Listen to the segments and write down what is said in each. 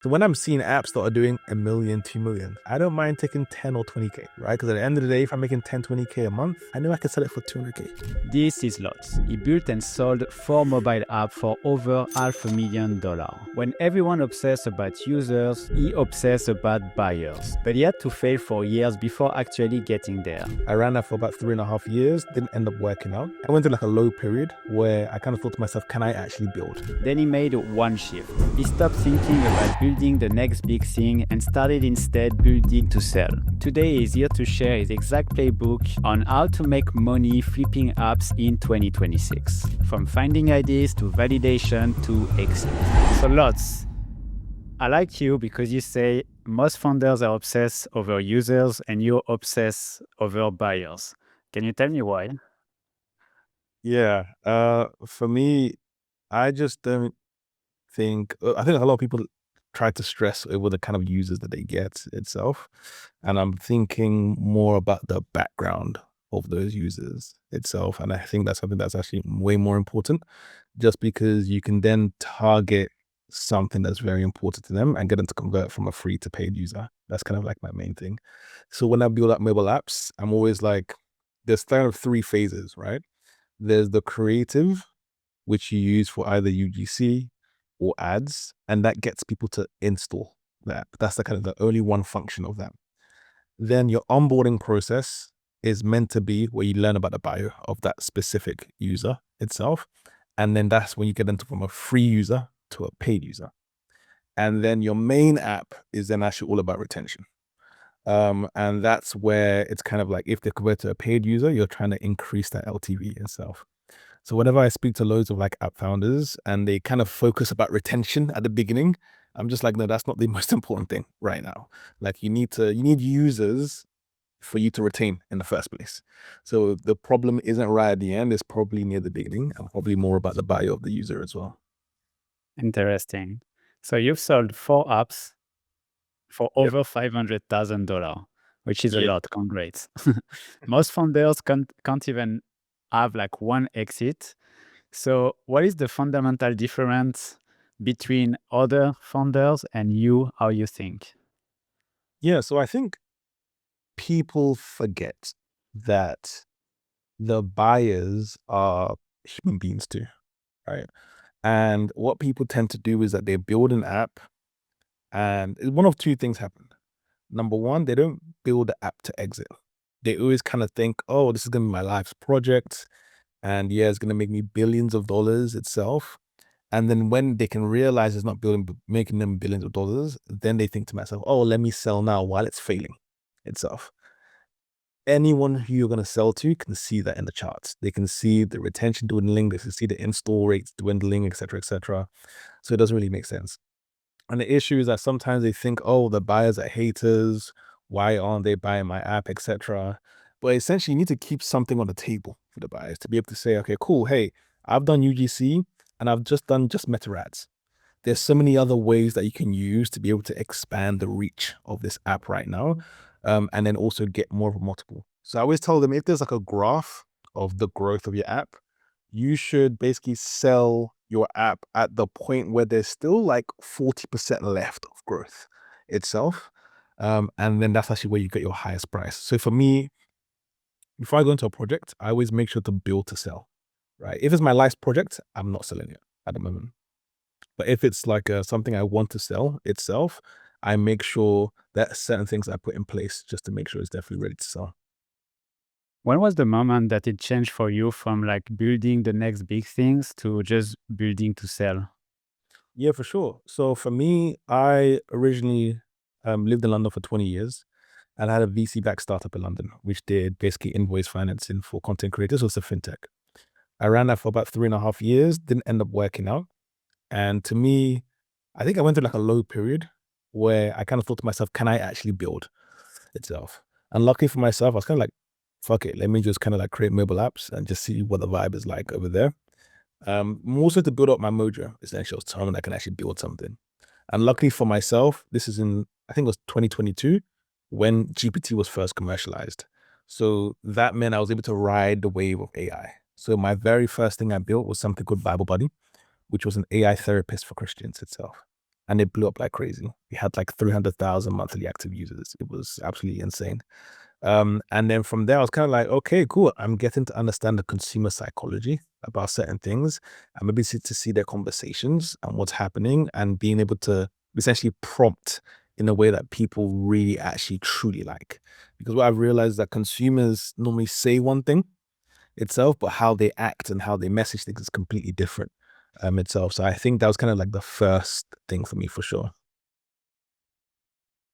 So when I'm seeing apps that are doing 1 million, 2 million, I don't mind taking 10 or 20K, right? Because at the end of the day, if I'm making 10, 20K a month, I know I can sell it for 200K. This is Lots. He built and sold 4 mobile apps for over $500,000. When everyone obsessed about users, he obsessed about buyers. But he had to fail for years before actually getting there. I ran that for about 3.5 years, didn't end up working out. I went through like a low period where I kind of thought to myself, can I actually build? Then he made one shift. He stopped thinking about building the next big thing and started instead building to sell. Today he's here to share his exact playbook on how to make money flipping apps in 2026. From finding ideas to validation to exit. So Lots, I like you because you say most founders are obsessed over users and you're obsessed over buyers. Can you tell me why? Yeah. For me, I just don't think, I think a lot of people try to stress over the kind of users that they get itself. And I'm thinking more about the background of those users itself. And I think that's something that's actually way more important, just because you can then target something that's very important to them and get them to convert from a free to paid user. That's kind of like my main thing. So when I build up mobile apps, I'm always like, there's kind of 3 phases, right? There's the creative, which you use for either UGC or ads, and that gets people to install that. That's the kind of the only one function of that. Then your onboarding process is meant to be where you learn about the bio of that specific user itself. And then that's when you get into from a free user to a paid user. And then your main app is then actually all about retention. And that's where it's kind of like if they convert to a paid user, you're trying to increase that LTV itself. So whenever I speak to loads of like app founders and they kind of focus about retention at the beginning, I'm just like, no, that's not the most important thing right now. Like you need users for you to retain in the first place. So the problem isn't right at the end, it's probably near the beginning and probably more about the bio of the user as well. Interesting. So you've sold 4 apps for Yep. over $500,000, which is a Yeah. lot. Congrats. Most founders can't even have like one exit. So what is the fundamental difference between other founders and you, how you think? Yeah. So I think people forget that the buyers are human beings too, right? And what people tend to do is that they build an app and one of 2 things happen. Number 1, they don't build the app to exit. They always kind of think, oh, this is going to be my life's project. And yeah, it's going to make me billions of dollars itself. And then when they can realize it's not making them billions of dollars, then they think to myself, oh, let me sell now while it's failing itself. Anyone who you're going to sell to can see that in the charts. They can see the retention dwindling, they can see the install rates dwindling, et cetera, et cetera. So it doesn't really make sense. And the issue is that sometimes they think, oh, the buyers are haters. Why aren't they buying my app, etc. But essentially, you need to keep something on the table for the buyers to be able to say, okay, cool. Hey, I've done UGC and I've just done meta ads. There's so many other ways that you can use to be able to expand the reach of this app right now, and then also get more of a multiple. So I always tell them if there's like a graph of the growth of your app, you should basically sell your app at the point where there's still like 40% left of growth itself. And then that's actually where you get your highest price. So for me, before I go into a project, I always make sure to build to sell, right? If it's my life's project, I'm not selling it at the moment. But if it's like something I want to sell itself, I make sure that certain things I put in place just to make sure it's definitely ready to sell. When was the moment that it changed for you from like building the next big things to just building to sell? Yeah, for sure. So for me, I originally lived in London for 20 years and I had a VC-backed startup in London, which did basically invoice financing for content creators. It was a fintech. I ran that for about 3.5 years, didn't end up working out. And to me, I think I went through like a low period where I kind of thought to myself, can I actually build itself? And luckily for myself, I was kind of like, fuck it, let me just kind of like create mobile apps and just see what the vibe is like over there. Mostly to build up my mojo, essentially, I was someone that can actually build something. And luckily for myself, this is in, I think it was 2022 when GPT was first commercialized. So that meant I was able to ride the wave of AI. So my very first thing I built was something called Bible Buddy, which was an AI therapist for Christians itself. and it blew up like crazy. We had like 300,000 monthly active users. It was absolutely insane. And then from there, I was kind of like, okay, cool. I'm getting to understand the consumer psychology about certain things, and maybe to see their conversations and what's happening, and being able to essentially prompt in a way that people really actually truly like. Because what I've realized is that consumers normally say one thing itself, but how they act and how they message things is completely different itself. So I think that was kind of like the first thing for me for sure.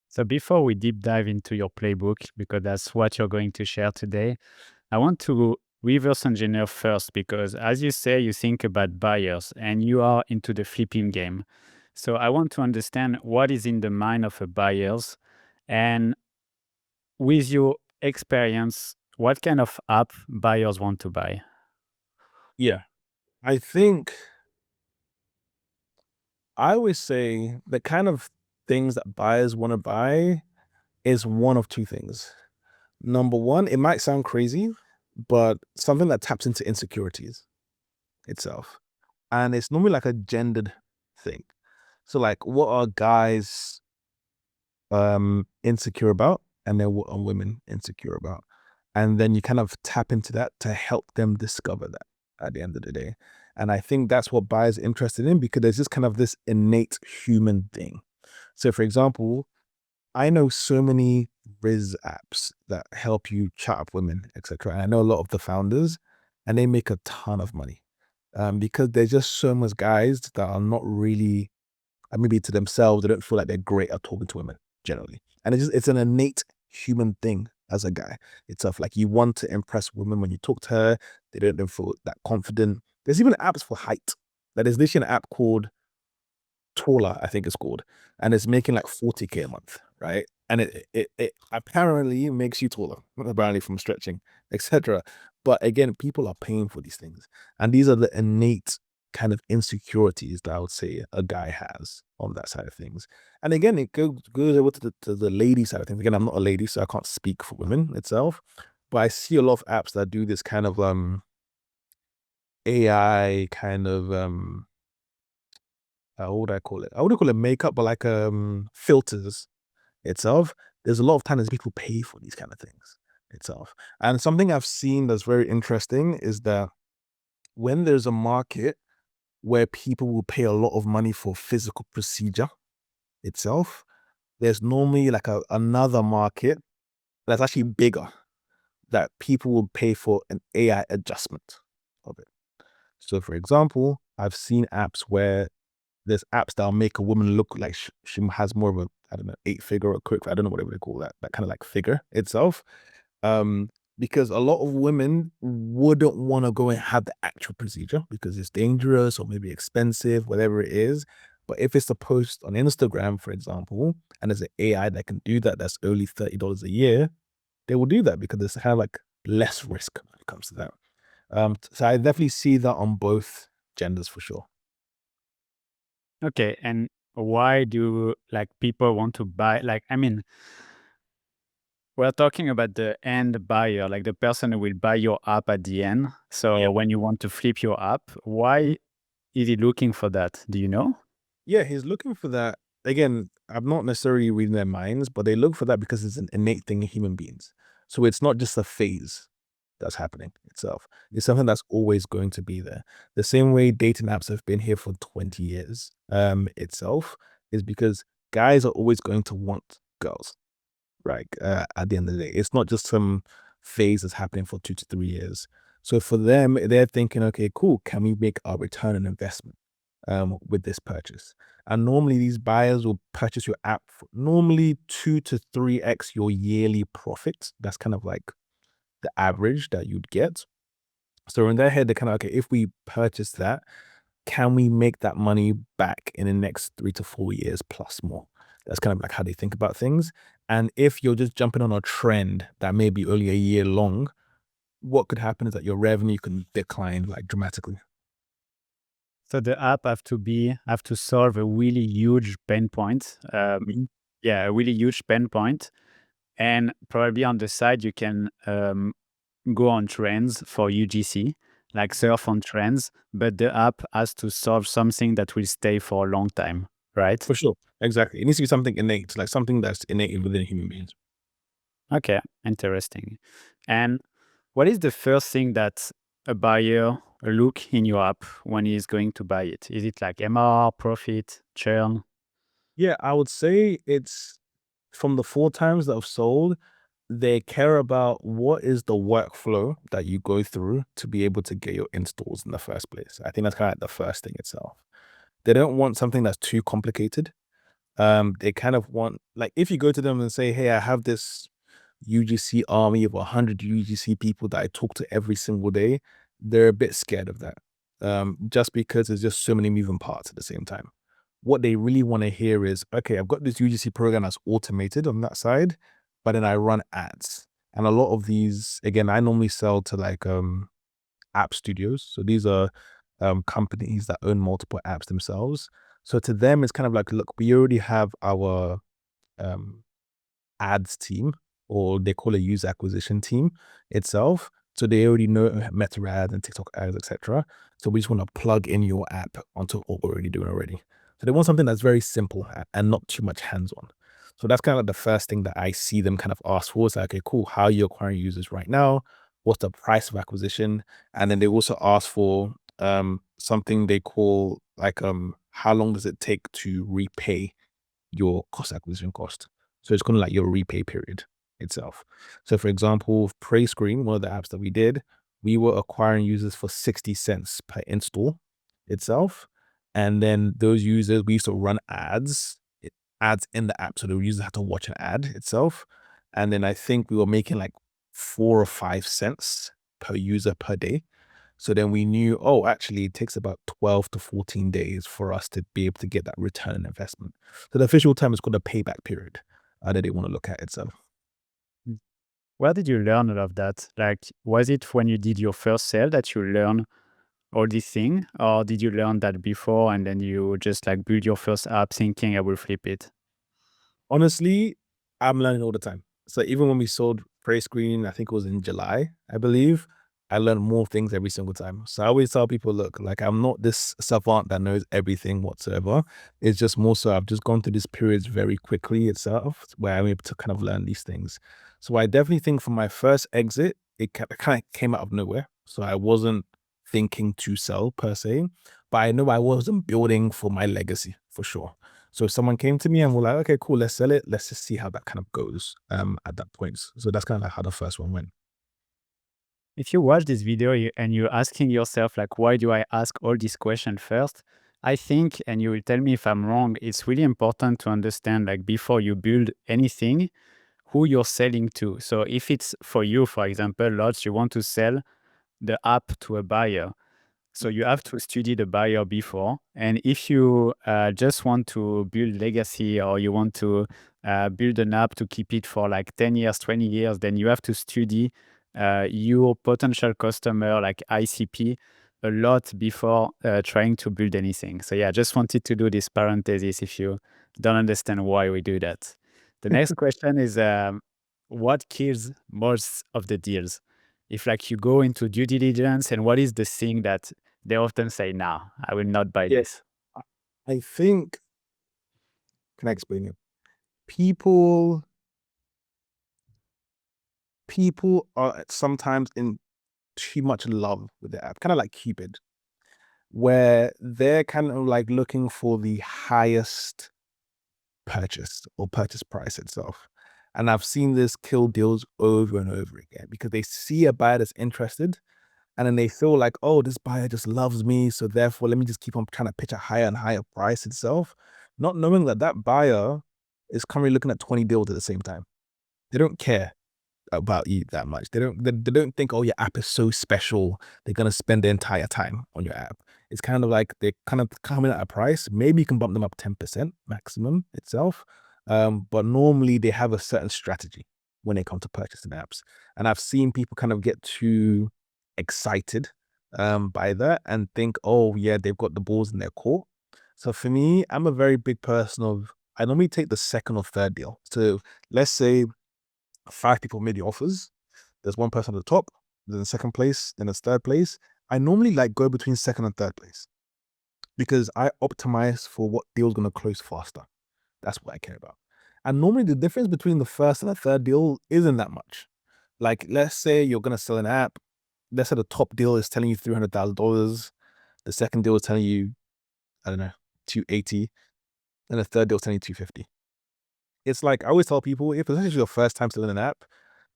So before we deep dive into your playbook, because that's what you're going to share today, I want to reverse engineer first because, as you say, you think about buyers and you are into the flipping game. So I want to understand what is in the mind of a buyers, and with your experience, what kind of app buyers want to buy. Yeah. I think I always say the kind of things that buyers want to buy is one of two things. Number one, it might sound crazy, but something that taps into insecurities itself. And it's normally like a gendered thing. So like what are guys insecure about, and then what are women insecure about? And then you kind of tap into that to help them discover that at the end of the day. And I think that's what buyers are interested in, because there's just kind of this innate human thing. So for example, I know so many Riz apps that help you chat up women, etc. And I know a lot of the founders, and they make a ton of money because there's just so much guys that are not really, maybe to themselves, they don't feel like they're great at talking to women generally. And it's an innate human thing as a guy. It's of like you want to impress women when you talk to her. They don't feel that confident. There's even apps for height. Like there's literally an app called Taller, I think it's called, and it's making like 40K a month, right? And it apparently makes you taller, apparently from stretching, etc. But again, people are paying for these things, and these are the innate kind of insecurities that I would say a guy has on that side of things. And again, it goes over to the lady side of things. Again, I'm not a lady, so I can't speak for women itself, but I see a lot of apps that do this kind of AI kind of what would I call it? I wouldn't call it makeup, but like filters itself. There's a lot of times people pay for these kind of things itself. And something I've seen that's very interesting is that when there's a market where people will pay a lot of money for physical procedure itself, there's normally like another market that's actually bigger, that people will pay for an AI adjustment of it. So for example, I've seen apps where there's apps that'll make a woman look like she has more of a, I don't know, 8-figure or quick, I don't know whatever they call that kind of like figure itself. Um, because a lot of women wouldn't want to go and have the actual procedure because it's dangerous or maybe expensive, whatever it is. But if it's a post on Instagram, for example, and there's an AI that can do that, that's only $30 a year, they will do that because there's kind of like less risk when it comes to that. So I definitely see that on both genders for sure. Okay, and why do like people want to buy? Like, I mean, we're talking about the end buyer, like the person who will buy your app at the end. So Yep. when you want to flip your app, why is he looking for that? Do you know? Yeah, he's looking for that. Again, I'm not necessarily reading their minds, but they look for that because it's an innate thing in human beings. So it's not just a phase that's happening itself. It's something that's always going to be there. The same way dating apps have been here for 20 years itself is because guys are always going to want girls, right? At the end of the day, it's not just some phase that's happening for 2 to 3 years. So for them, they're thinking, okay, cool, can we make our return on investment with this purchase? And normally these buyers will purchase your app for normally 2 to 3x your yearly profit. That's kind of like the average that you'd get. So in their head, they're kind of, okay, if we purchase that, can we make that money back in the next 3 to 4 years plus more? That's kind of like how they think about things. And if you're just jumping on a trend that may be only a year long, what could happen is that your revenue can decline like dramatically. So the app have to solve a really huge pain point. Mhm. Yeah, a really huge pain point. And probably on the side, you can go on trends for UGC, like surf on trends, but the app has to solve something that will stay for a long time, right? For sure. Exactly. It needs to be something innate, like something that's innate within human beings. Okay, interesting. And what is the first thing that a buyer look in your app when he's going to buy it? Is it like MR, profit, churn? Yeah, I would say it's from the 4 times that I've sold, they care about what is the workflow that you go through to be able to get your installs in the first place. I think that's kind of like the first thing itself. They don't want something that's too complicated. They kind of want, like, if you go to them and say, hey, I have this UGC army of 100 UGC people that I talk to every single day, they're a bit scared of that. Just because there's just so many moving parts at the same time. What they really want to hear is, okay, I've got this UGC program that's automated on that side, but then I run ads. And a lot of these, again, I normally sell to like app studios. So these are companies that own multiple apps themselves. So to them, it's kind of like, look, we already have our um, ads team, or they call a user acquisition team itself. So they already know Meta ads and TikTok ads, etc. So we just want to plug in your app onto what we're already doing already. So they want something that's very simple and not too much hands-on. So that's kind of like the first thing that I see them kind of ask for. It's like, okay, cool. How are you acquiring users right now? What's the price of acquisition? And then they also ask for something they call like how long does it take to repay your cost acquisition cost. So it's kind of like your repay period itself. So for example, PrayScreen, one of the apps that we did, we were acquiring users for 60 cents per install itself. And then those users, we used to run ads in the app. So the users had to watch an ad itself. And then I think we were making like 4 or 5 cents per user per day. So then we knew, oh, actually, it takes about 12 to 14 days for us to be able to get that return on investment. So the official term is called a payback period that they want to look at itself. Mm. Where did you learn all of that? Like, was it when you did your first sale that you learned all these things, or did you learn that before and then you just like build your first app thinking I will flip it? Honestly, I'm learning all the time. So even when we sold Prey Screen, I think it was in July, I believe, I learned more things every single time. So I always tell people, look, like I'm not this savant that knows everything whatsoever. It's just more so I've just gone through this periods very quickly itself where I'm able to kind of learn these things. So I definitely think from my first exit, it kind of came out of nowhere. So I wasn't thinking to sell per se, but I know I wasn't building for my legacy for sure. So if someone came to me and were like, okay, cool, let's sell it. Let's just see how that kind of goes at that point. So that's kind of like how the first one went. If you watch this video and you're asking yourself, like, why do I ask all these questions first? I think, and you will tell me if I'm wrong, it's really important to understand, like, before you build anything, who you're selling to. So if it's for you, for example, Lodge, you want to sell the app to a buyer. So you have to study the buyer before. And if you just want to build legacy or you want to build an app to keep it for like 10 years, 20 years, then you have to study your potential customer, like ICP, a lot before trying to build anything. So yeah, just wanted to do this parenthesis if you don't understand why we do that. The next question is what kills most of the deals? If like you go into due diligence and what is the thing that they often say, "No, I will not buy Yeah. this." I think, can I explain it? People, people are sometimes in too much love with the app, kind of like Cupid, where they're kind of like looking for the highest purchase or purchase price itself. And I've seen this kill deals over and over again because they see a buyer that's interested and then they feel like, oh, this buyer just loves me. So therefore, let me just keep on trying to pitch a higher and higher price itself, not knowing that that buyer is currently looking at 20 deals at the same time. They don't care about you that much. They don't think, oh, your app is so special. They're gonna spend the entire time on your app. It's kind of like they kind of come in at a price. Maybe you can bump them up 10% maximum itself. But normally they have a certain strategy when they come to purchasing apps. And I've seen people kind of get too excited by that and think, oh yeah, they've got the balls in their court. So for me, I'm a very big person of I normally take the second or third deal. So let's say 5 people made the offers. There's one person at the top, then the second place, then there's third place. I normally like go between second and third place. because I optimize for what deal's going to close faster. That's what I care about. And normally the difference between the first and the third deal isn't that much. Like, let's say you're going to sell an app. Let's say the top deal is telling you $300,000. The second deal is telling you, I don't know, 280. And the third deal is telling you 250. It's like, I always tell people, if it's actually your first time selling an app,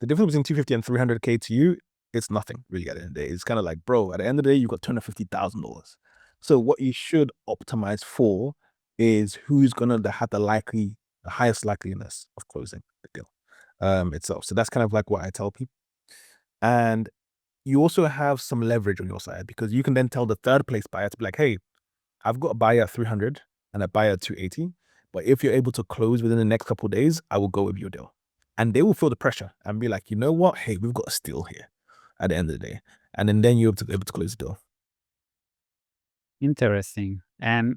the difference between 250 and 300K to you, it's nothing really at the end of the day. It's kind of like, bro, at the end of the day, you've got $250,000. So what you should optimize for is who's going to have the highest likeliness of closing the deal itself. So that's kind of like what I tell people. And you also have some leverage on your side, because you can then tell the third place buyer to be like, hey, I've got a buyer at 300 and a buyer at 280. But if you're able to close within the next couple of days, I will go with your deal. And they will feel the pressure and be like, you know what? Hey, we've got a steal here at the end of the day. And then you're able to close the deal. Interesting. And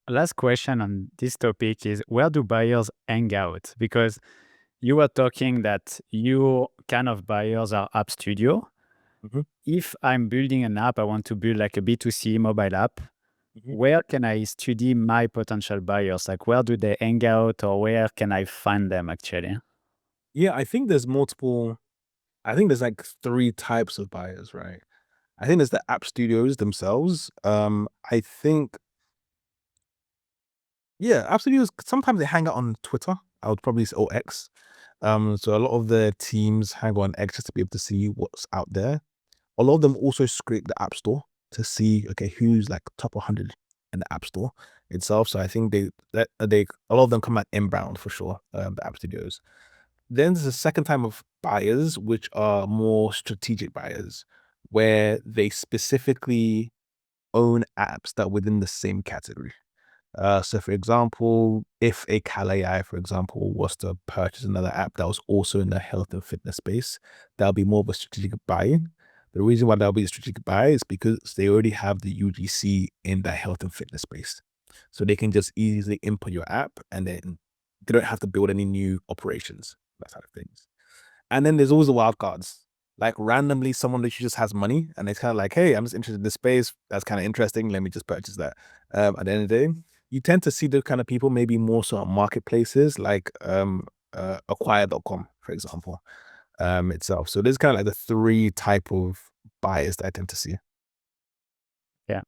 last question on this topic is, where do buyers hang out? Because you were talking that your kind of buyers are app studio. Mhm, If I'm building an app, I want to build like a B2C mobile app. mhm. Where can I study my potential buyers? Like, where do they hang out, or where can I find them actually? Yeah, I think there's multiple. I think there's like three types of buyers, right? I think there's the app studios themselves. I think, yeah, app studios, sometimes they hang out on Twitter, I would probably say, or X. So a lot of the teams hang on X just to be able to see what's out there. A lot of them also scrape the app store to see, okay, who's like top 100 in the app store itself. So I think they a lot of them come out inbound for sure, the app studios. Then there's a second time of buyers, which are more strategic buyers, where they specifically own apps that are within the same category. So for example, if a Cal AI, for example, was to purchase another app that was also in the health and fitness space, that'll be more of a strategic buy. The reason why that'll be a strategic buy is because they already have the UGC in the health and fitness space. So they can just easily input your app, and then they don't have to build any new operations, that side of things. And then there's always the wild cards. Like randomly, someone that just has money and it's kind of like, hey, I'm just interested in this space. That's kind of interesting. Let me just purchase that. At the end of the day, you tend to see those kind of people maybe more so on marketplaces like acquire.com, for example, itself. So there's kind of like the three type of buyers that I tend to see. Yeah.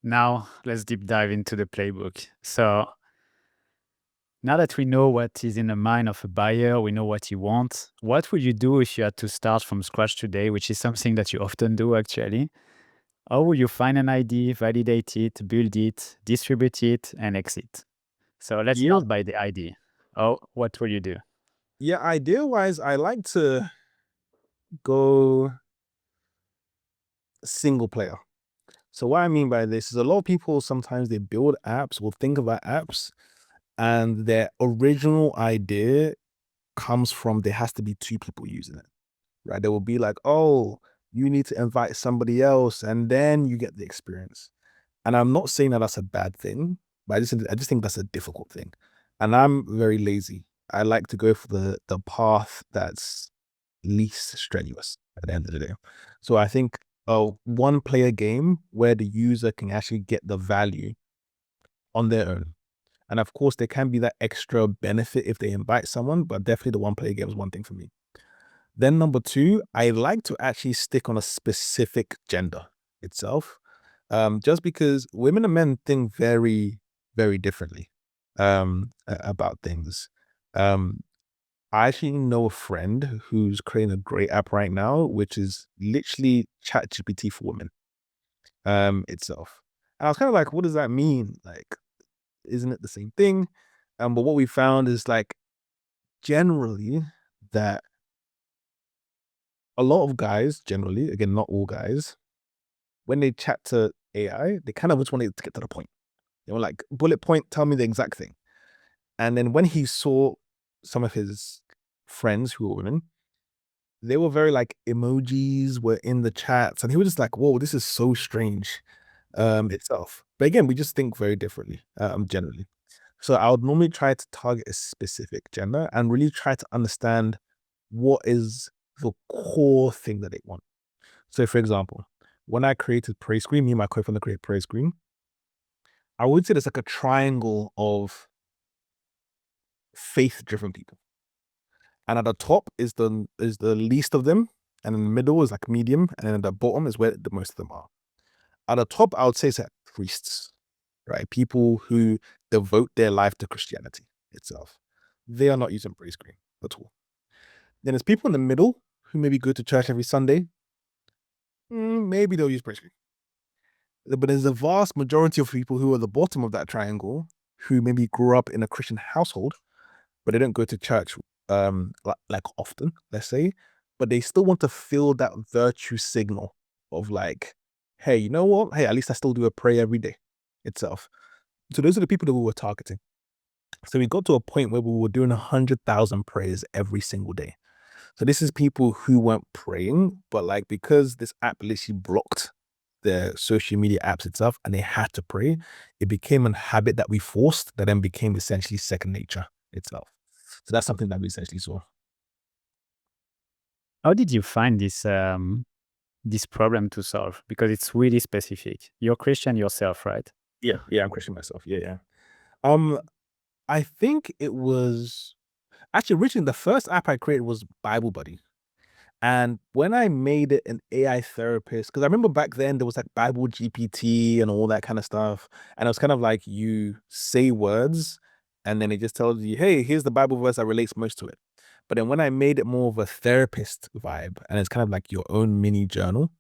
Now let's deep dive into the playbook. So now that we know what is in the mind of a buyer, we know what he wants. What would you do if you had to start from scratch today, which is something that you often do actually? How would you find an idea, validate it, build it, distribute it, and exit? So let's Yeah. start by the idea. Oh, what will you do? Yeah. Idea wise, I like to go single player. So what I mean by this is a lot of people sometimes they build apps or think about apps and their original idea comes from there has to be two people using it, right? They will be like, oh, you need to invite somebody else and then you get the experience. And I'm not saying that that's a bad thing, but I just think that's a difficult thing. And I'm very lazy. I like to go for the path that's least strenuous at the end of the day. So I think a one player game where the user can actually get the value on their own. And of course, there can be that extra benefit if they invite someone, but definitely the one player game is one thing for me. Then number two, I like to actually stick on a specific gender itself, just because women and men think very, very differently about things. Um, I actually know a friend who's creating a great app right now, which is literally ChatGPT for women itself. And I was kind of like, what does that mean? Like, isn't it the same thing? But what we found is like generally that a lot of guys, generally, again, not all guys, when they chat to AI, they kind of just wanted to get to the point. They were like, bullet point, tell me the exact thing. And then when he saw some of his friends who were women, they were very like emojis were in the chats, and he was just like, whoa, this is so strange itself. But again, we just think very differently, generally. So I would normally try to target a specific gender and really try to understand what is the core thing that they want. So for example, when I created Prey Screen, me and my co-founder created Prey Screen, I would say there's like a triangle of faith-driven people, and at the top is the least of them, and in the middle is like medium, and then at the bottom is where the most of them are. At the top, I would say it's like priests, right? People who devote their life to Christianity itself. They are not using praise screen at all. Then there's people in the middle who maybe go to church every Sunday. Maybe they'll use praise screen. But there's a vast majority of people who are the bottom of that triangle who maybe grew up in a Christian household, but they don't go to church like often, let's say, but they still want to feel that virtue signal of like, hey, you know what? Hey, at least I still do a prayer every day itself. So those are the people that we were targeting. So we got to a point where we were doing 100,000 prayers every single day. So this is people who weren't praying, but like because this app literally blocked the social media apps itself and they had to pray, it became a habit that we forced that then became essentially second nature itself. So that's something that we essentially saw. How did you find this problem to solve? Because it's really specific. You're Christian yourself, right? Yeah, yeah, I'm Christian myself. Yeah, yeah. Um, I think it was actually originally the first app I created was Bible Buddy. And when I made it an AI therapist, because I remember back then there was like Bible GPT and all that kind of stuff. And it was kind of like you say words and then it just tells you, hey, here's the Bible verse that relates most to it. But then when I made it more of a therapist vibe, and it's kind of like your own mini journal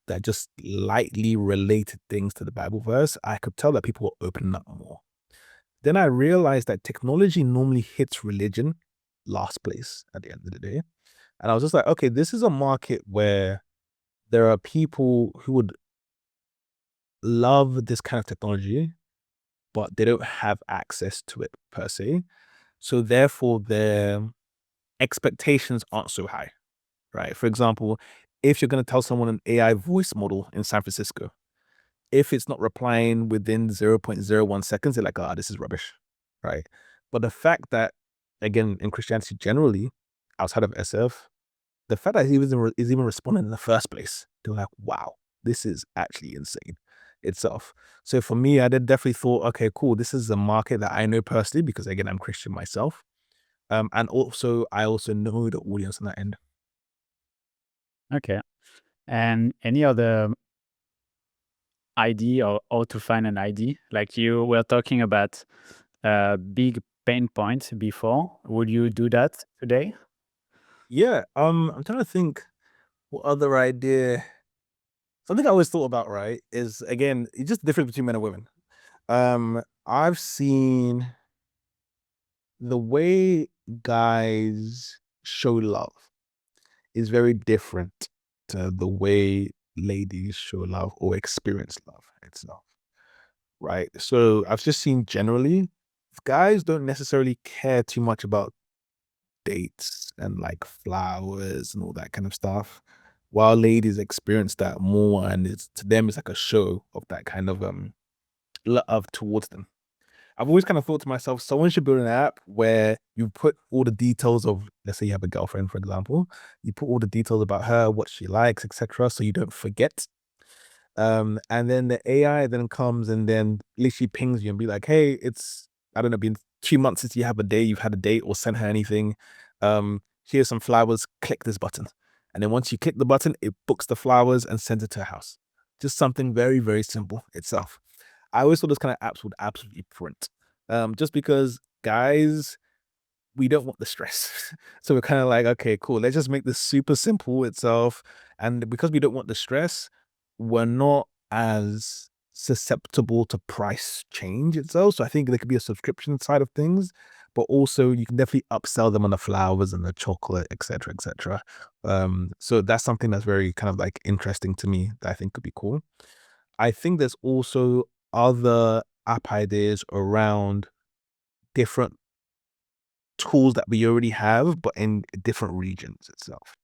that just lightly related things to the Bible verse, I could tell that people were opening up more. Then I realized that technology normally hits religion last place at the end of the day. And I was just like, okay, this is a market where there are people who would love this kind of technology, but they don't have access to it per se. So therefore, their expectations aren't so high, right? For example, if you're going to tell someone an AI voice model in San Francisco, if it's not replying within 0.01 seconds, they're like, ah, this is rubbish, right? But the fact that, again, in Christianity generally, outside of SF, the fact that he is even responding in the first place, they're like, wow, this is actually insane itself. So for me, I did definitely thought, okay, cool, this is a market that I know personally because again, I'm Christian myself. And also I also know the audience on that end. Okay. And any other ID or how to find an ID? Like you were talking about big pain points before. Would you do that today? Yeah, I'm trying to think what other idea. Something I always thought about, right, is again, it's just the difference between men and women. I've seen the way guys show love is very different to the way ladies show love or experience love itself, right? So I've just seen generally, guys don't necessarily care too much about dates and like flowers and all that kind of stuff, while ladies experience that more, and it's to them it's like a show of that kind of love towards them. I've always kind of thought to myself, someone should build an app where you put all the details of, let's say you have a girlfriend, for example, you put all the details about her, what she likes, etc., so you don't forget. And then the AI then comes and then literally pings you and be like, hey, it's, I don't know, been 2 months since you've had a date or sent her anything. Here's some flowers, click this button. And then once you click the button, it books the flowers and sends it to her house. Just something very, very simple itself. I always thought those kind of apps would absolutely print. Just because guys, we don't want the stress. So we're kind of like, okay, cool. Let's just make this super simple itself. And because we don't want the stress, we're not as susceptible to price change itself. So I think there could be a subscription side of things, but also you can definitely upsell them on the flowers and the chocolate, etc., etc. So that's something that's very kind of like interesting to me that I think could be cool. I think there's also other app ideas around different tools that we already have, but in different regions itself.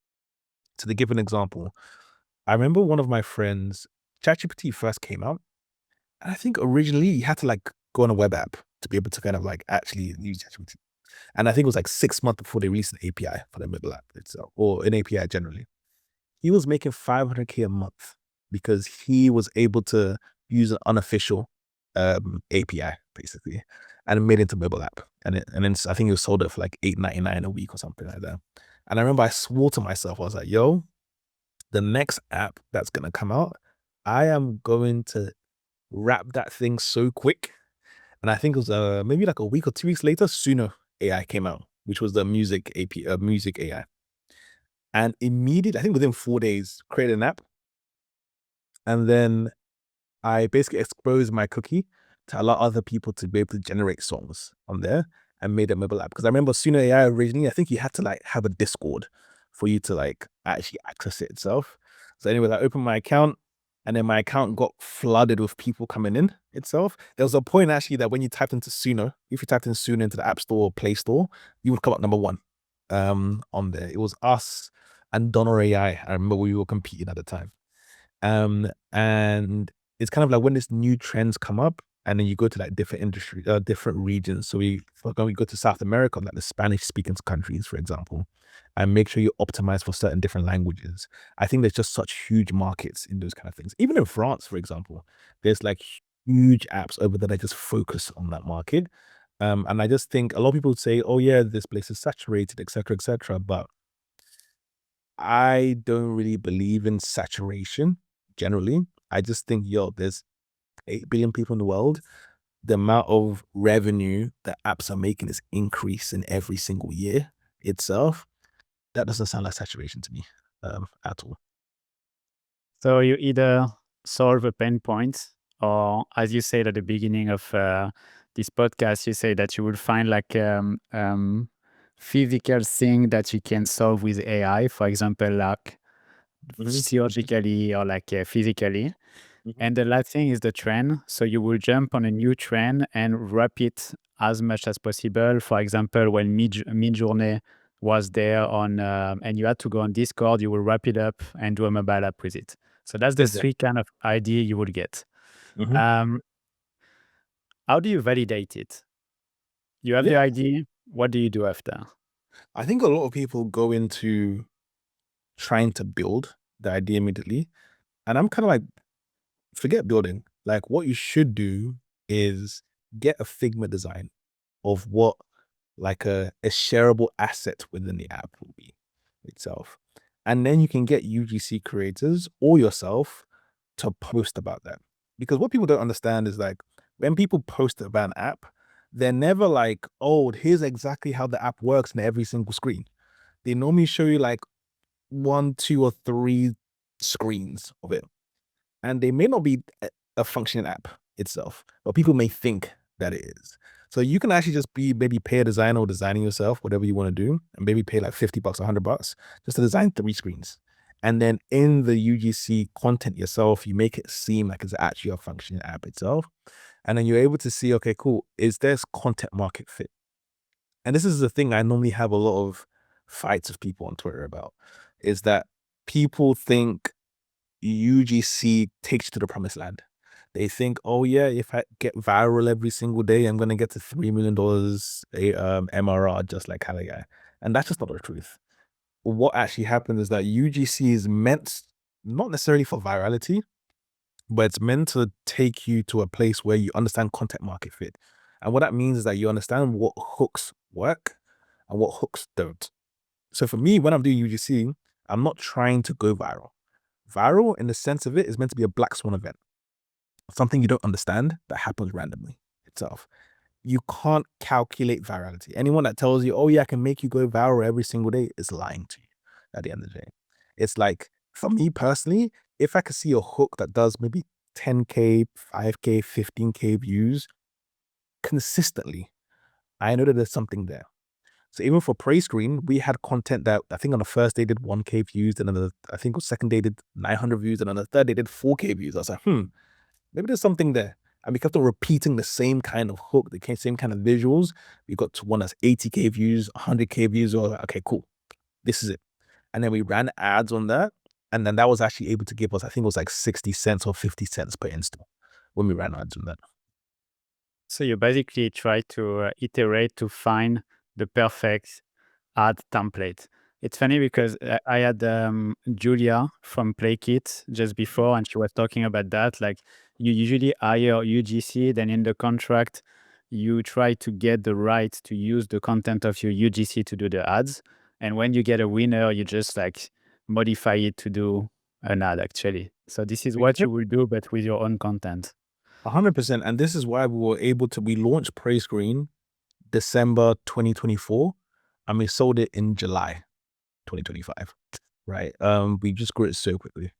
So to give an example, I remember one of my friends, ChatGPT first came out, and I think originally you had to like go on a web app to be able to kind of like actually use ChatGPT. And I think it was like 6 months before they released an API for the mobile app itself, or an API generally. He was making 500K a month because he was able to use an unofficial API basically, and it made it into a mobile app. And then I think it was sold it for like $8.99 a week or something like that. And I remember I swore to myself, I was like, yo, the next app that's gonna come out, I am going to wrap that thing so quick. And I think it was maybe like a week or 2 weeks later, Suno AI came out, which was the music music AI. And immediately, I think within 4 days, created an app. And then I basically exposed my cookie to allow other people to be able to generate songs on there and made a mobile app. Because I remember Suno AI originally, I think you had to like have a Discord for you to like actually access it itself. So anyway, I opened my account and then my account got flooded with people coming in itself. There was a point actually that when you typed into Suno, if you typed in Suno into the App Store or Play Store, you would come up number one on there. It was us and Donor AI. I remember we were competing at the time. And it's kind of like when this new trends come up and then you go to like different industry, different regions. So when we go to South America, like the Spanish speaking countries, for example, and make sure you optimize for certain different languages. I think there's just such huge markets in those kind of things. Even in France, for example, there's like huge apps over there that just focus on that market. And I just think a lot of people say, oh yeah, this place is saturated, etc., etc. But I don't really believe in saturation generally. I just think, yo, there's 8 billion people in the world. The amount of revenue that apps are making is increasing every single year itself. That doesn't sound like saturation to me at all. So you either solve a pain point, or as you said at the beginning of this podcast, you say that you will find like physical thing that you can solve with AI, for example, like theologically or like physically. And the last thing is the trend. So you will jump on a new trend and wrap it as much as possible. For example, when Midjourney was there on, and you had to go on Discord, you will wrap it up and do a mobile app with it. So that's the Exactly. three kind of idea you would get. Mhm. Um, how do you validate it? You have Yeah, the idea. What do you do after? I think a lot of people go into trying to build the idea immediately, and I'm kind of like, forget building. Like, what you should do is get a Figma design of what like a shareable asset within the app will be itself. And then you can get UGC creators or yourself to post about that. Because what people don't understand is like when people post about an app, they're never like, oh, here's exactly how the app works in every single screen. They normally show you like one, two, or three screens of it. And they may not be a functioning app itself, but people may think that it is. So you can actually just maybe pay a designer or designing yourself, whatever you want to do, and maybe pay like $50, $100 just to design 3 screens. And then in the UGC content yourself, you make it seem like it's actually a functioning app itself. And then you're able to see, okay, cool, is this content market fit? And this is the thing I normally have a lot of fights with people on Twitter about, is that people think UGC takes you to the promised land. They think, oh yeah, if I get viral every single day, I'm gonna get to $3 million MRR just like Hallagai. And that's just not the truth. What actually happens is that UGC is meant not necessarily for virality, but it's meant to take you to a place where you understand content market fit. And what that means is that you understand what hooks work and what hooks don't. So for me, when I'm doing UGC, I'm not trying to go viral. Viral, in the sense of it, is meant to be a black swan event, something you don't understand that happens randomly itself. You can't calculate virality. Anyone that tells you, oh yeah, I can make you go viral every single day is lying to you at the end of the day. It's like, for me personally, if I could see a hook that does maybe 10K, 5K, 15K views consistently, I know that there's something there. So even for Prey Screen, we had content that I think on the first day did 1K views, and then I think the second day did 900 views, and on the third day did 4K views. I was like, maybe there's something there. And we kept on repeating the same kind of hook, the same kind of visuals. We got to one that's 80K views, 100K views. We were like, okay, cool. This is it. And then we ran ads on that. And then that was actually able to give us, I think it was like 60 cents or 50 cents per install when we ran ads on that. So you basically try to iterate to find the perfect ad template. It's funny because I had Julia from Playkit just before, and she was talking about that. Like, you usually hire UGC, then in the contract, you try to get the right to use the content of your UGC to do the ads. And when you get a winner, you just like modify it to do an ad actually. So this is what you Yep, will do, but with your own content. 100%. And this is why we launched Praise Green December 2024, and we sold it in July 2025. Right. We just grew it so quickly.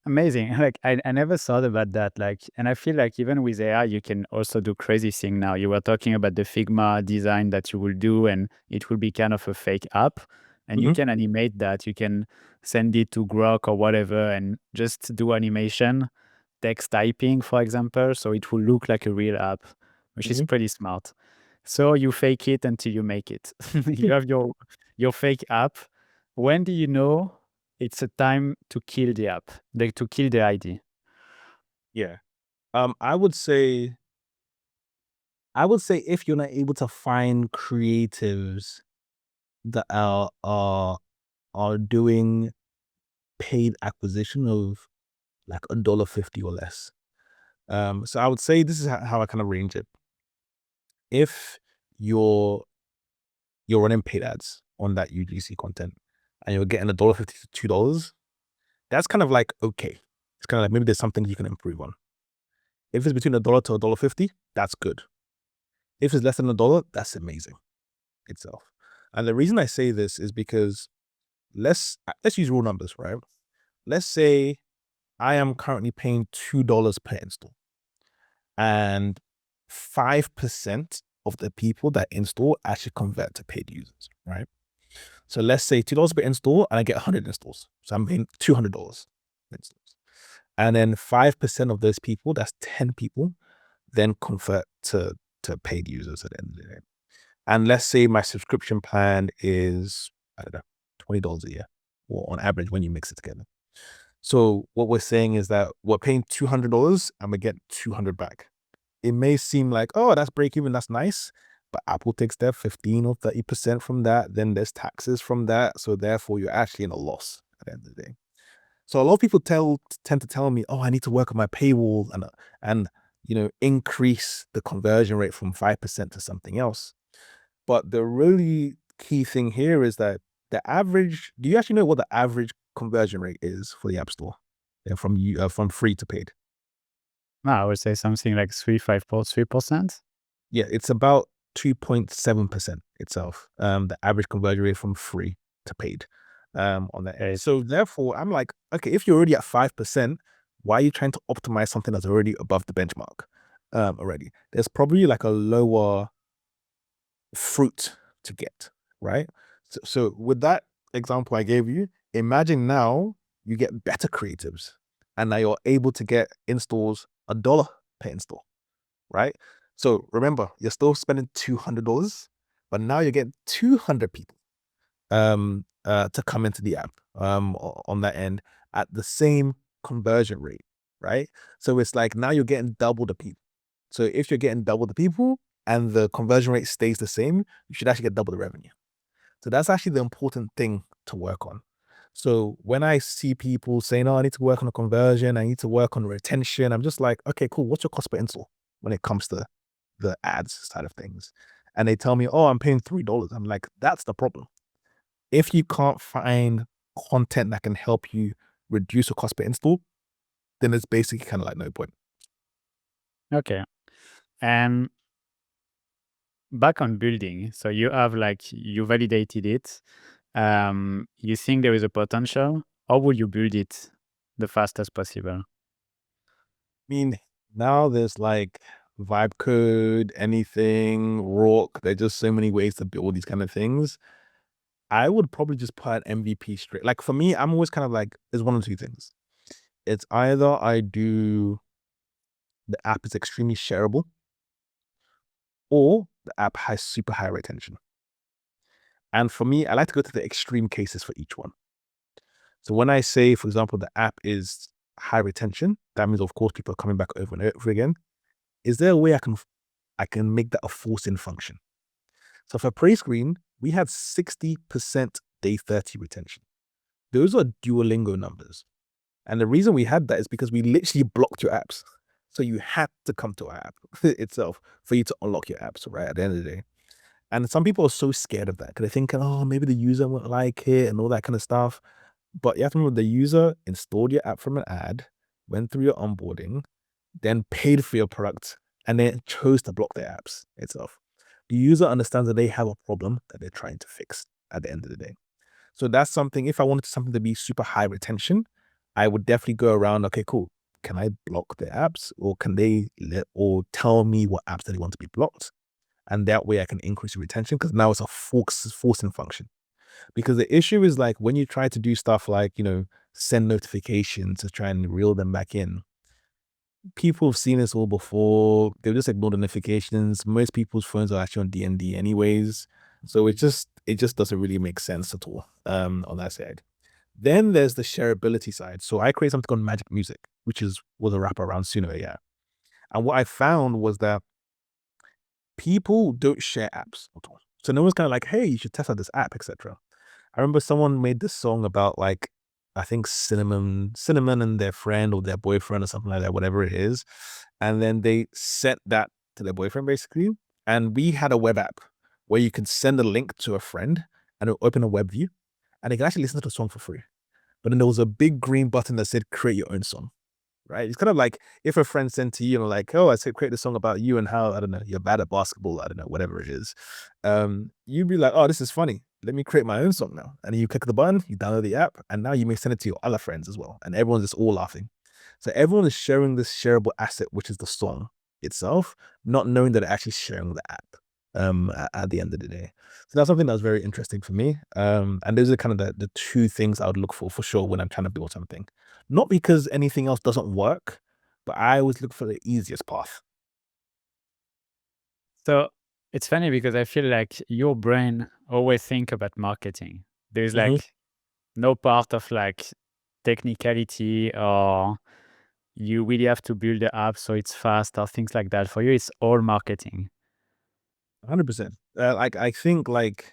Amazing. Like I never thought about that. Like, and I feel like even with AI, you can also do crazy thing now. You were talking about the Figma design that you will do, and it will be kind of a fake app. And you Hmm. can animate that. You can send it to Grok or whatever and just do animation, text typing, for example. So it will look like a real app, which is Hmm. pretty smart. So you fake it until you make it. You have your fake app. When do you know it's a time to kill the app, like to kill the ID? Yeah. I would say if you're not able to find creatives that are doing paid acquisition of like $1.50 or less. So I would say this is how I kind of range it. If you're running paid ads on that UGC content and you're getting $1.50 to $2, that's kind of like okay. It's kind of like maybe there's something you can improve on. If it's between $1 to $1.50, that's good. If it's less than $1, that's amazing itself. And the reason I say this is because let's use real numbers, right? Let's say I am currently paying $2 per install, and 5% of the people that install actually convert to paid users, right? So let's say $2 per install, and I get 100 installs. So I'm paying $200 per installs. And then 5% of those people, that's 10 people, then convert to paid users at the end of the day. And let's say my subscription plan is, I don't know, $20 a year, or on average when you mix it together. So what we're saying is that we're paying $200 and we get 200 back. It may seem like, oh, that's break even, that's nice. But Apple takes their 15 or 30% from that. Then there's taxes from that. So therefore, you're actually in a loss at the end of the day. So a lot of people tend to tell me, oh, I need to work on my paywall and increase the conversion rate from 5% to something else. But the really key thing here is that do you actually know what the average conversion rate is for the App Store? Yeah, from free to paid. No, I would say something like 3% Yeah, it's about 2.7% itself. The average conversion rate from free to paid on that end. Great. So therefore, I'm like, okay, if you're already at 5%, why are you trying to optimize something that's already above the benchmark already? There's probably like a lower fruit to get, right? So with that example I gave you, imagine now you get better creatives and now you're able to get installs $1 per install, right? So remember, you're still spending $200, but now you're getting 200 people to come into the app on that end at the same conversion rate, right? So it's like now you're getting double the people. So if you're getting double the people and the conversion rate stays the same, you should actually get double the revenue. So that's actually the important thing to work on. So when I see people saying, oh, I need to work on a conversion, I need to work on retention, I'm just like, okay, cool. What's your cost per install when it comes to the ads side of things? And they tell me, oh, I'm paying $3. I'm like, that's the problem. If you can't find content that can help you reduce your cost per install, then it's basically kind of like no point. Okay. And back on building, so you have like you validated it. You think there is a potential. How would you build it the fastest possible? I mean, now there's like vibe code, anything, Rock. There's just so many ways to build these kind of things. I would probably just put an MVP straight. Like for me, I'm always kind of like, there's one or two things. It's either the app is extremely shareable, or the app has super high retention. And for me, I like to go to the extreme cases for each one. So when I say, for example, the app is high retention, that means of course people are coming back over and over again. Is there a way I can make that a forcing function? So for pre-screen, we had 60% day 30 retention. Those are Duolingo numbers. And the reason we had that is because we literally blocked your apps. So you had to come to our app itself for you to unlock your apps, right? At the end of the day. And some people are so scared of that because they're thinking, oh, maybe the user won't like it and all that kind of stuff. But you have to remember the user installed your app from an ad, went through your onboarding, then paid for your product, and then chose to block their apps itself. The user understands that they have a problem that they're trying to fix at the end of the day. So that's something, if I wanted something to be super high retention, I would definitely go around, okay, cool. Can I block their apps or can they or tell me what apps that they want to be blocked? And that way I can increase retention because now it's a forcing function. Because the issue is like when you try to do stuff like, send notifications to try and reel them back in, people have seen this all before. They'll just ignore the notifications. Most people's phones are actually on DND anyways. So it just doesn't really make sense at all on that side. Then there's the shareability side. So I create something called Magic Music, which was a wraparound Suno, yeah. And what I found was that people don't share apps at all. So no one's kind of like, hey, you should test out this app, etc. I remember someone made this song about like, I think cinnamon and their friend or their boyfriend or something like that, whatever it is. And then they sent that to their boyfriend basically. And we had a web app where you could send a link to a friend and it'll open a web view and they can actually listen to the song for free. But then there was a big green button that said create your own song. Right? It's kind of like if a friend sent to you, like, oh, I said create a song about you and how, I don't know, you're bad at basketball, I don't know, whatever it is. You'd be like, oh, this is funny. Let me create my own song now. And then you click the button, you download the app, and now you may send it to your other friends as well. And everyone's just all laughing. So everyone is sharing this shareable asset, which is the song itself, not knowing that they're actually sharing the app at the end of the day. So that's something that's very interesting for me. And those are kind of the two things I would look for sure when I'm trying to build something. Not because anything else doesn't work, but I always look for the easiest path. So it's funny because I feel like your brain always think about marketing. There's Mhm. like no part of like technicality or you really have to build the app so it's fast or things like that. For you, it's all marketing. 100%. Like I think like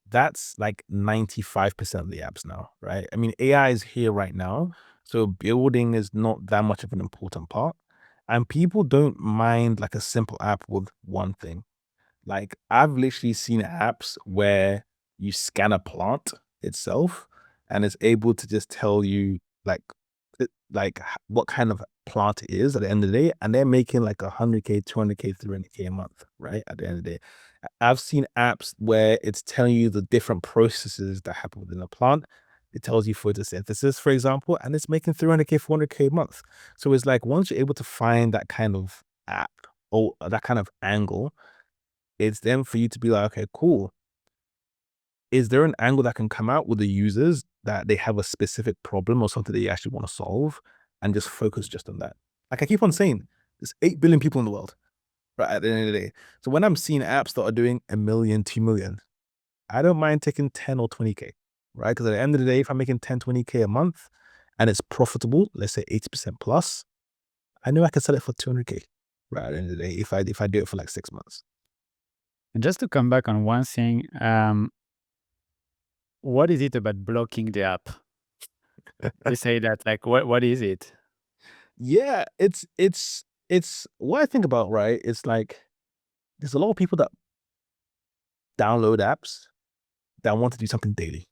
that's like 95% of the apps now, right? I mean, AI is here right now, so building is not that much of an important part, and people don't mind like a simple app with one thing. Like I've literally seen apps where you scan a plant itself and it's able to just tell you like what kind of plant it is at the end of the day, and they're making like 100K, 200K, 300K a month, right? At the end of the day. I've seen apps where it's telling you the different processes that happen within a plant. It tells you photosynthesis, for example, and it's making 300K, 400K a month. So it's like once you're able to find that kind of app or that kind of angle, it's then for you to be like, okay, cool. Is there an angle that can come out with the users that they have a specific problem or something that you actually want to solve and just focus just on that? Like I keep on saying, there's 8 billion people in the world, right? At the end of the day. So when I'm seeing apps that are doing 1 million, 2 million, I don't mind taking 10 or 20K, right? Because at the end of the day, if I'm making 10, 20K a month and it's profitable, let's say 80% plus, I know I can sell it for 200K, right? At the end of the day, if I do it for like 6 months. And just to come back on one thing, what is it about blocking the app? You say that like what is it? Yeah, it's what I think about, right? It's like there's a lot of people that download apps that want to do something daily.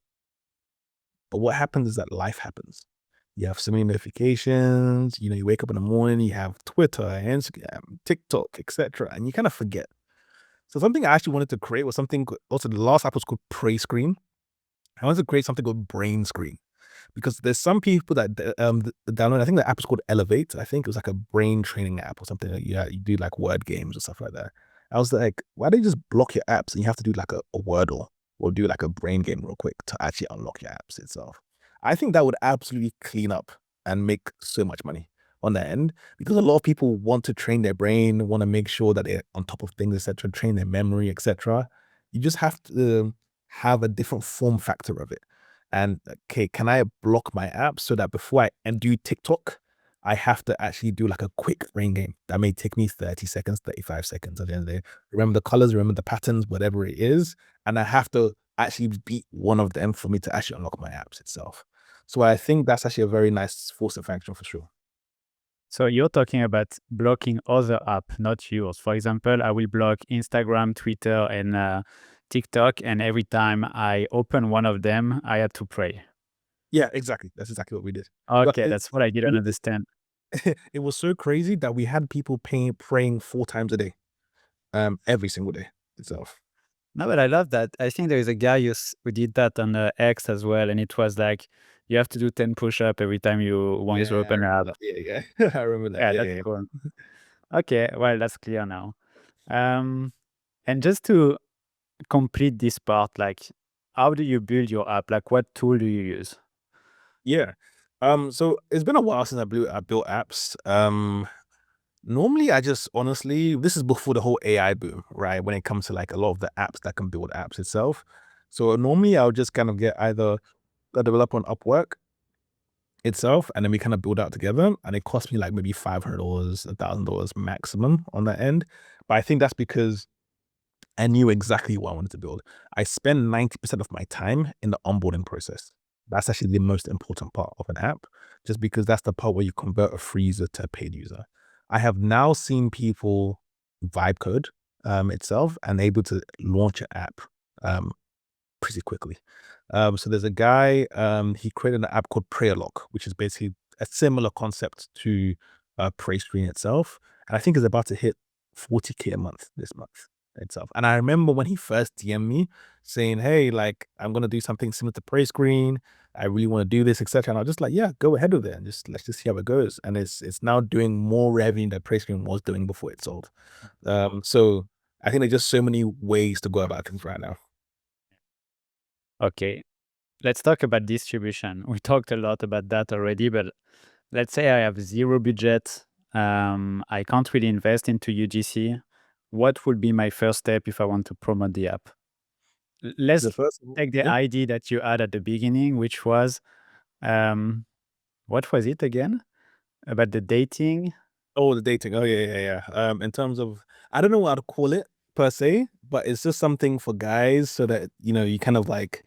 But what happens is that life happens. You have so many notifications, you wake up in the morning, you have Twitter, Instagram, TikTok, etc. And you kind of forget. So something I actually wanted to create was something also the last app was called Prey Screen. I wanted to create something called Brain Screen. Because there's some people that download. I think the app is called Elevate. I think it was like a brain training app or something. Like, yeah, you do like word games or stuff like that. I was like, why don't you just block your apps and you have to do like a Wordle or do like a brain game real quick to actually unlock your apps itself? I think that would absolutely clean up and make so much money on that end because a lot of people want to train their brain, want to make sure that they're on top of things, etc., train their memory, etc. You just have to have a different form factor of it. And okay, can I block my app so that before I do TikTok, I have to actually do like a quick brain game that may take me 30 seconds, 35 seconds at the end of the day. Remember the colors, remember the patterns, whatever it is. And I have to actually beat one of them for me to actually unlock my apps itself. So I think that's actually a very nice forcing function for sure. So you're talking about blocking other app, not yours. For example, I will block Instagram, Twitter, and TikTok, and every time I open one of them, I had to pray. Yeah, exactly. That's exactly what we did. But Okay, that's what I didn't understand. it was so crazy that we had people praying 4 times a day, every single day itself. No, but I love that. I think there is a guy who did that on X as well, and it was like you have to do 10 push-up every time you want to Yeah, I open an remember app. that. Yeah, yeah. I remember that. Yeah, Yeah, that's yeah, cool. Okay, well, that's clear now. Um, and just to complete this part, like, how do you build your app? Like, what tool do you use? yeah. So it's been a while since I built apps. Normally I just honestly, this is before the whole AI boom, right? When it comes to like a lot of the apps that can build apps itself. So normally I'll just kind of get either a developer on Upwork itself, and then we kind of build out together. And it costs me like maybe $500, $1,000 maximum on that end. But I think that's because I knew exactly what I wanted to build. I spend 90% of my time in the onboarding process. That's actually the most important part of an app, just because that's the part where you convert a free user to a paid user. I have now seen people vibe code itself and able to launch an app um, pretty quickly. So there's a guy, he created an app called Prayer Lock, which is basically a similar concept to Pray Screen itself. And I think it's about to hit 40K a month this month itself. And I remember when he first DM'd me saying, hey, like, I'm going to do something similar to Pray Screen. I really want to do this, etc. And I was just like, yeah, go ahead with it and just let's just see how it goes. And it's now doing more revenue than Pray Screen was doing before it sold. So I think there's just so many ways to go about things right now. Okay, let's talk about distribution. We talked a lot about that already, but let's say I have zero budget. I can't really invest into UGC. What would be my first step if I want to promote the app? Let's The first, take the yeah. idea that you had at the beginning, which was um, what was it again? About the dating? Oh, the dating. Oh, yeah, yeah, yeah. In terms of, I don't know what to call it per se, but it's just something for guys so that, you kind of like,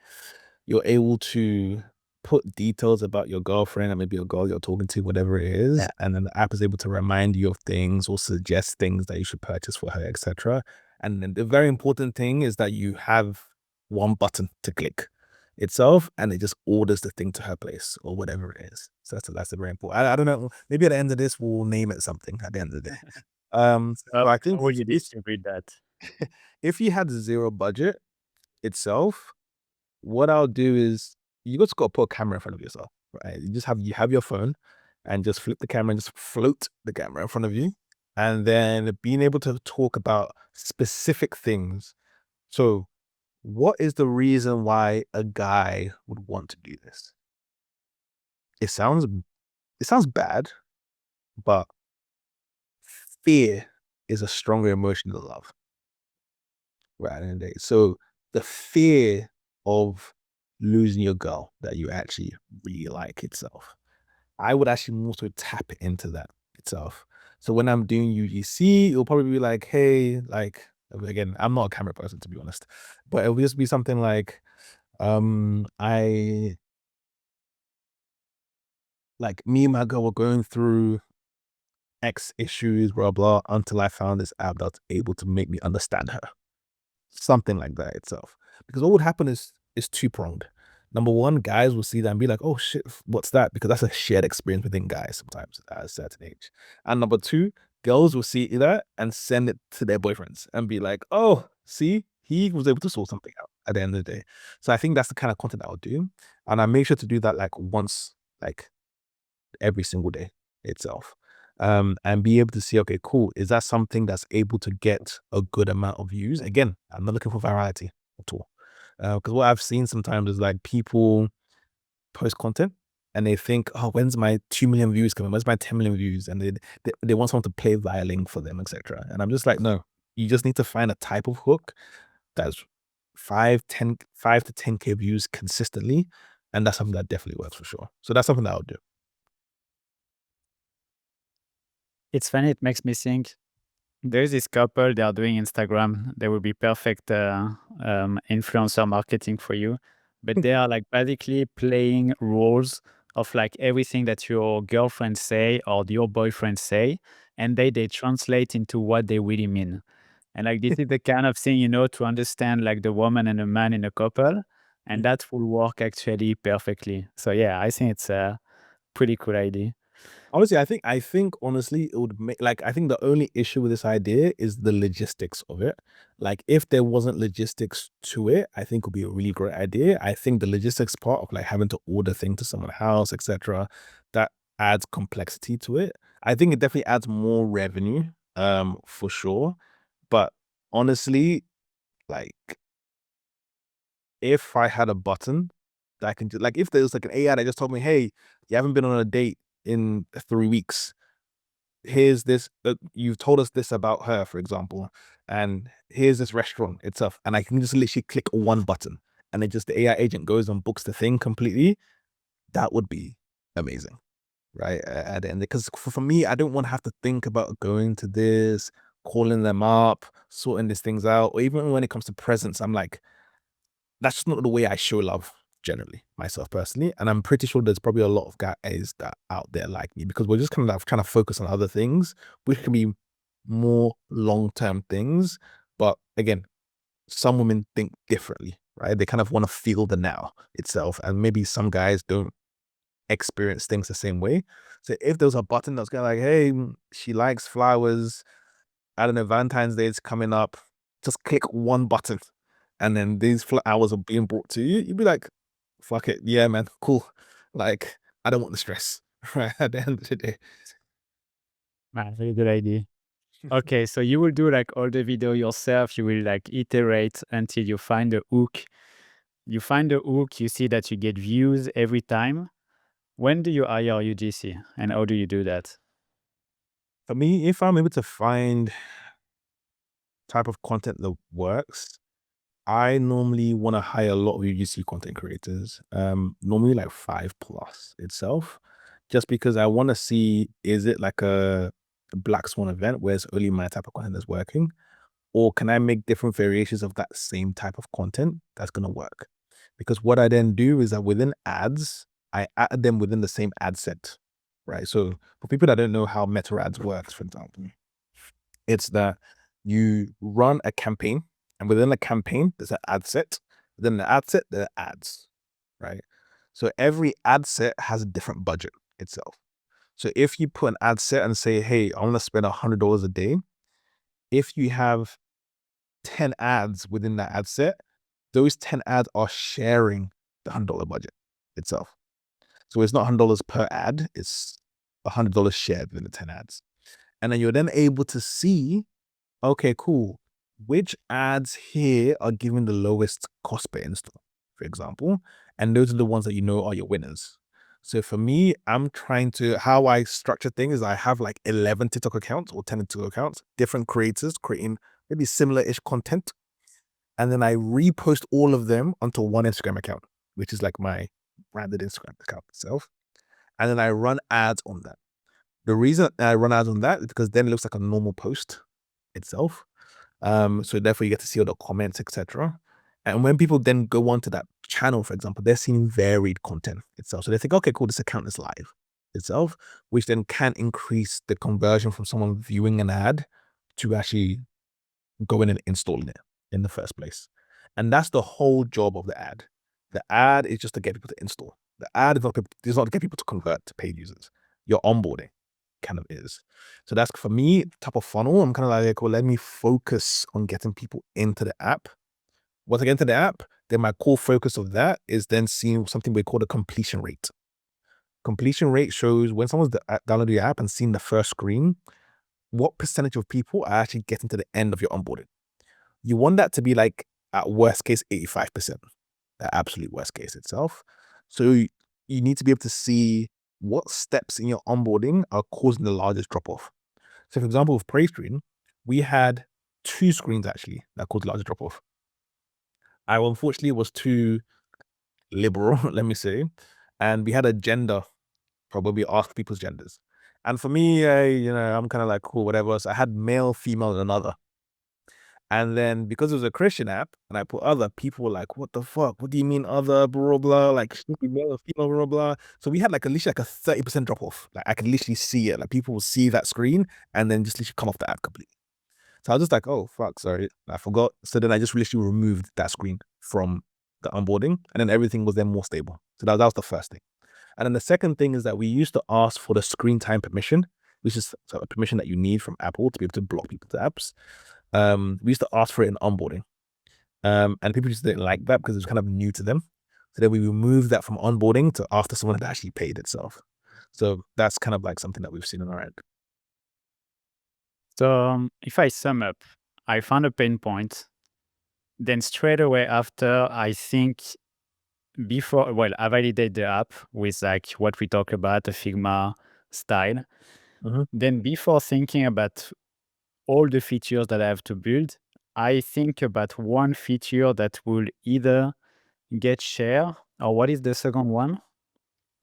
you're able to put details about your girlfriend and maybe your girl you're talking to, whatever it is. Yeah. And then the app is able to remind you of things or suggest things that you should purchase for her, etc. And then the very important thing is that you have one button to click itself and it just orders the thing to her place or whatever it is. So that's very important. I don't know. Maybe at the end of this, we'll name it something at the end of the day. So I How think will you distribute that? if you had zero budget itself, what I'll do is you just got to put a camera in front of yourself, right? You have your phone and just flip the camera and just float the camera in front of you. And then being able to talk about specific things. So what is the reason why a guy would want to do this? It sounds it sounds bad, but fear is a stronger emotion than love, right? At the end of the day. So the fear of losing your girl that you actually really like itself, I would actually more so tap into that itself. So when I'm doing UGC, it'll probably be like, hey, like again, I'm not a camera person to be honest, but it'll just be something like, I like me and my girl were going through X issues, blah blah, until I found this app that's able to make me understand her. Something like that itself. Because what would happen is two-pronged. Number one, guys will see that and be like, "Oh shit, what's that?" Because that's a shared experience within guys sometimes at a certain age. And number two, girls will see that and send it to their boyfriends and be like, "Oh, see, he was able to sort something out at the end of the day." So I think that's the kind of content I'll do, and I make sure to do that like once, like every single day itself. And be able to see, okay, cool. Is that something that's able to get a good amount of views? Again, I'm not looking for virality at all. Because what I've seen sometimes is like people post content and they think, oh, when's my 2 million views coming? When's my 10 million views? And they want someone to play violin for them, etc. And I'm just like, no, you just need to find a type of hook that's 5 to 10K views consistently. And that's something that definitely works for sure. So that's something that I'll do. It's funny. It makes me think. There's this couple. They are doing Instagram. They will be perfect influencer marketing for you. but they are like basically playing roles of like everything that your girlfriend say or your boyfriend say, and they translate into what they really mean. And like this is the kind of thing, to understand like the woman and the man in a couple, and that will work actually perfectly. So yeah, I think it's a pretty cool idea. Honestly, I think honestly it would make, like, I think the only issue with this idea is the logistics of it. Like, if there wasn't logistics to it, I think it would be a really great idea. I think the logistics part of like having to order things to someone's house, etc., that adds complexity to it. I think it definitely adds more revenue, for sure. But honestly, like, if I had a button that I can do, like, if there was like an AI that just told me, "Hey, you haven't been on a date in 3 weeks. Here's this, you've told us this about her, for example, and here's this restaurant itself," and I can just literally click one button, and then just the AI agent goes and books the thing completely. That would be amazing, right? At the end, because for me, I don't want to have to think about going to this, calling them up, sorting these things out, or even when it comes to presents, I'm like, that's just not the way I show love generally, myself personally. And I'm pretty sure there's probably a lot of guys that out there like me, because we're just kind of like trying to focus on other things, which can be more long-term things. But again, some women think differently, right? They kind of want to feel the now itself. And maybe some guys don't experience things the same way. So if there's a button that's kind of like, hey, she likes flowers, I don't know, Valentine's Day is coming up. Just click one button, and then these flowers are being brought to you. You'd be like, fuck it. Yeah, man. Cool. Like, I don't want the stress, right? At the end of the day. Man, very good idea. Okay, so you will do like all the video yourself. You will like iterate until you find the hook. You find the hook, you see that you get views every time. When do you hire UGC and how do you do that? For me, if I'm able to find type of content that works, I normally want to hire a lot of UGC content creators, normally like 5+ itself, just because I want to see, is it like a black swan event where it's only my type of content that's working? Or can I make different variations of that same type of content that's going to work? Because what I then do is that within ads, I add them within the same ad set, right? So for people that don't know how meta ads works, for example, it's that you run a campaign, and within the campaign, there's an ad set. Within the ad set, there are ads, right? So every ad set has a different budget itself. So if you put an ad set and say, hey, I want to spend $100 a day, if you have 10 ads within that ad set, those 10 ads are sharing the $100 budget itself. So it's not $100 per ad, it's $100 shared within the 10 ads. And then you're then able to see, okay, cool, which ads here are giving the lowest cost per install, for example. And those are the ones that you know are your winners. So for me, I'm trying to, how I structure things is I have like 11 TikTok accounts or 10 TikTok accounts, different creators creating maybe similar-ish content. And then I repost all of them onto one Instagram account, which is like my branded Instagram account itself. And then I run ads on that. The reason I run ads on that is because then it looks like a normal post itself. So therefore you get to see all the comments, etc. And when people then go onto that channel, for example, they're seeing varied content itself. So they think, okay, cool, this account is live itself, which then can increase the conversion from someone viewing an ad to actually going and installing it in the first place. And that's the whole job of the ad. The ad is just to get people to install. The ad is not to get people to convert to paid users. Your onboarding kind of is. So that's, for me, top of funnel. I'm kind of like, well, let me focus on getting people into the app. Once I get into the app, then my core focus of that is then seeing something we call the completion rate. Completion rate shows when someone's downloaded the app and seen the first screen, what percentage of people are actually getting to the end of your onboarding. You want that to be like, at worst case, 85%, the absolute worst case itself. So you need to be able to see what steps in your onboarding are causing the largest drop off. So for example, with PrayStream, we had 2 screens actually that caused the largest drop off. I unfortunately was too liberal, let me say, and we had a gender, probably ask people's genders. And for me, I'm kind of like, cool, whatever. So I had male, female, and another. And then because it was a Christian app and I put other, people were like, what the fuck? What do you mean other, blah, blah, like male or female, blah, blah. So we had like at least like a 30% drop off. Like I could literally see it. Like people will see that screen and then just literally come off the app completely. So I was just like, oh, fuck, sorry, I forgot. So then I just literally removed that screen from the onboarding and then everything was then more stable. So that was the first thing. And then the second thing is that we used to ask for the screen time permission, which is a permission that you need from Apple to be able to block people's apps. We used to ask for it in onboarding. And people just didn't like that because it was kind of new to them. So then we removed that from onboarding to after someone had actually paid itself. So that's kind of like something that we've seen on our end. So if I sum up, I found a pain point. Then straight away after, I think I validate the app with like what we talk about, the Figma style. Mhm. Then before thinking about all the features that I have to build, I think about one feature that will either get share or what is the second one?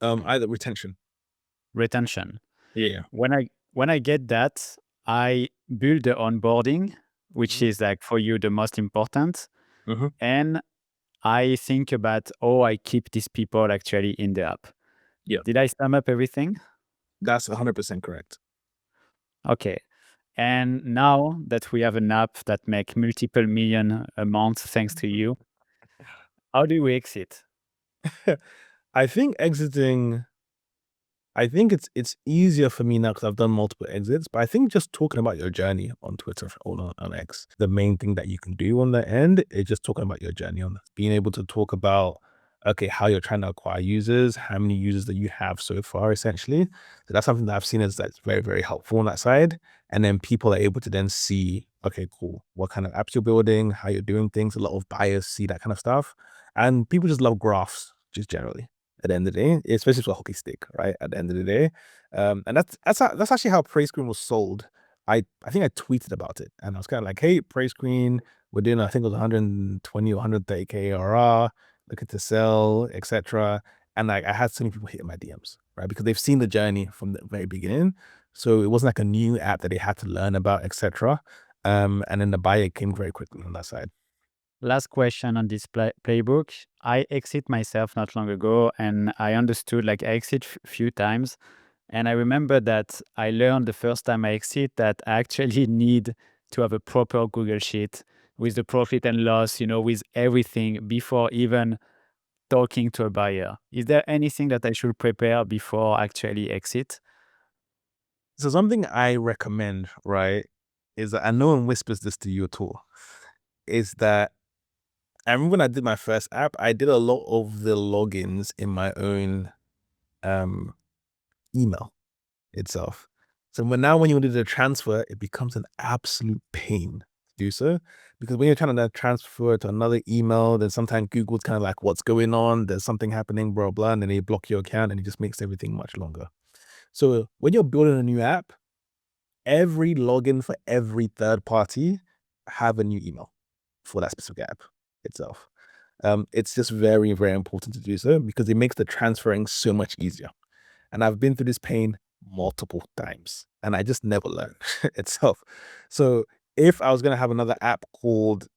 Either retention. Retention. Yeah. When I get that, I build the onboarding, which Mhm. is like for you the most important, Mhm. and I think about how I keep these people actually in the app. Yeah. Did I sum up everything? That's 100% correct. Okay. And now that we have an app that make multiple million a month thanks to you, how do we exit? I think exiting I think it's easier for me now because I've done multiple exits, but I think just talking about your journey on Twitter or on X, the main thing that you can do on the end is just talking about your journey on being able to talk about, okay, how you're trying to acquire users, how many users that you have so far, essentially. So that's something that I've seen as that's very, very helpful on that side. And then people are able to then see, okay, cool, what kind of apps you're building, how you're doing things. A lot of buyers see that kind of stuff. And people just love graphs, just generally at the end of the day, especially for a hockey stick, right? At the end of the day, and that's actually how Praise Screen was sold. I think I tweeted about it, and I was kind of like, "Hey, Praise Screen, we're doing I think it was 120 or 130K ARR, looking to sell, etc." And like I had so many people hitting my DMs, right? Because they've seen the journey from the very beginning, so it wasn't like a new app that they had to learn about, etc. And then the buyer came very quickly on that side. Last question on this playbook. I exit myself not long ago, and I understood like I exit few times, and I remember that I learned the first time I exit that I actually need to have a proper Google sheet with the profit and loss, with everything before even talking to a buyer. Is there anything that I should prepare before actually exit? So something I recommend, right, is that, and no one whispers this to you at all, is that I remember when I did my first app, I did a lot of the logins in my own um, email itself. So when you do the transfer, it becomes an absolute pain to do so. Because when you're trying to transfer to another email, then sometimes Google's kind of like, what's going on? There's something happening, blah, blah, and then they block your account and it just makes everything much longer. So when you're building a new app, every login for every third party have a new email for that specific app itself. It's just very, very important to do so because it makes the transferring so much easier. And I've been through this pain multiple times and I just never learned itself. So if I was going to have another app called,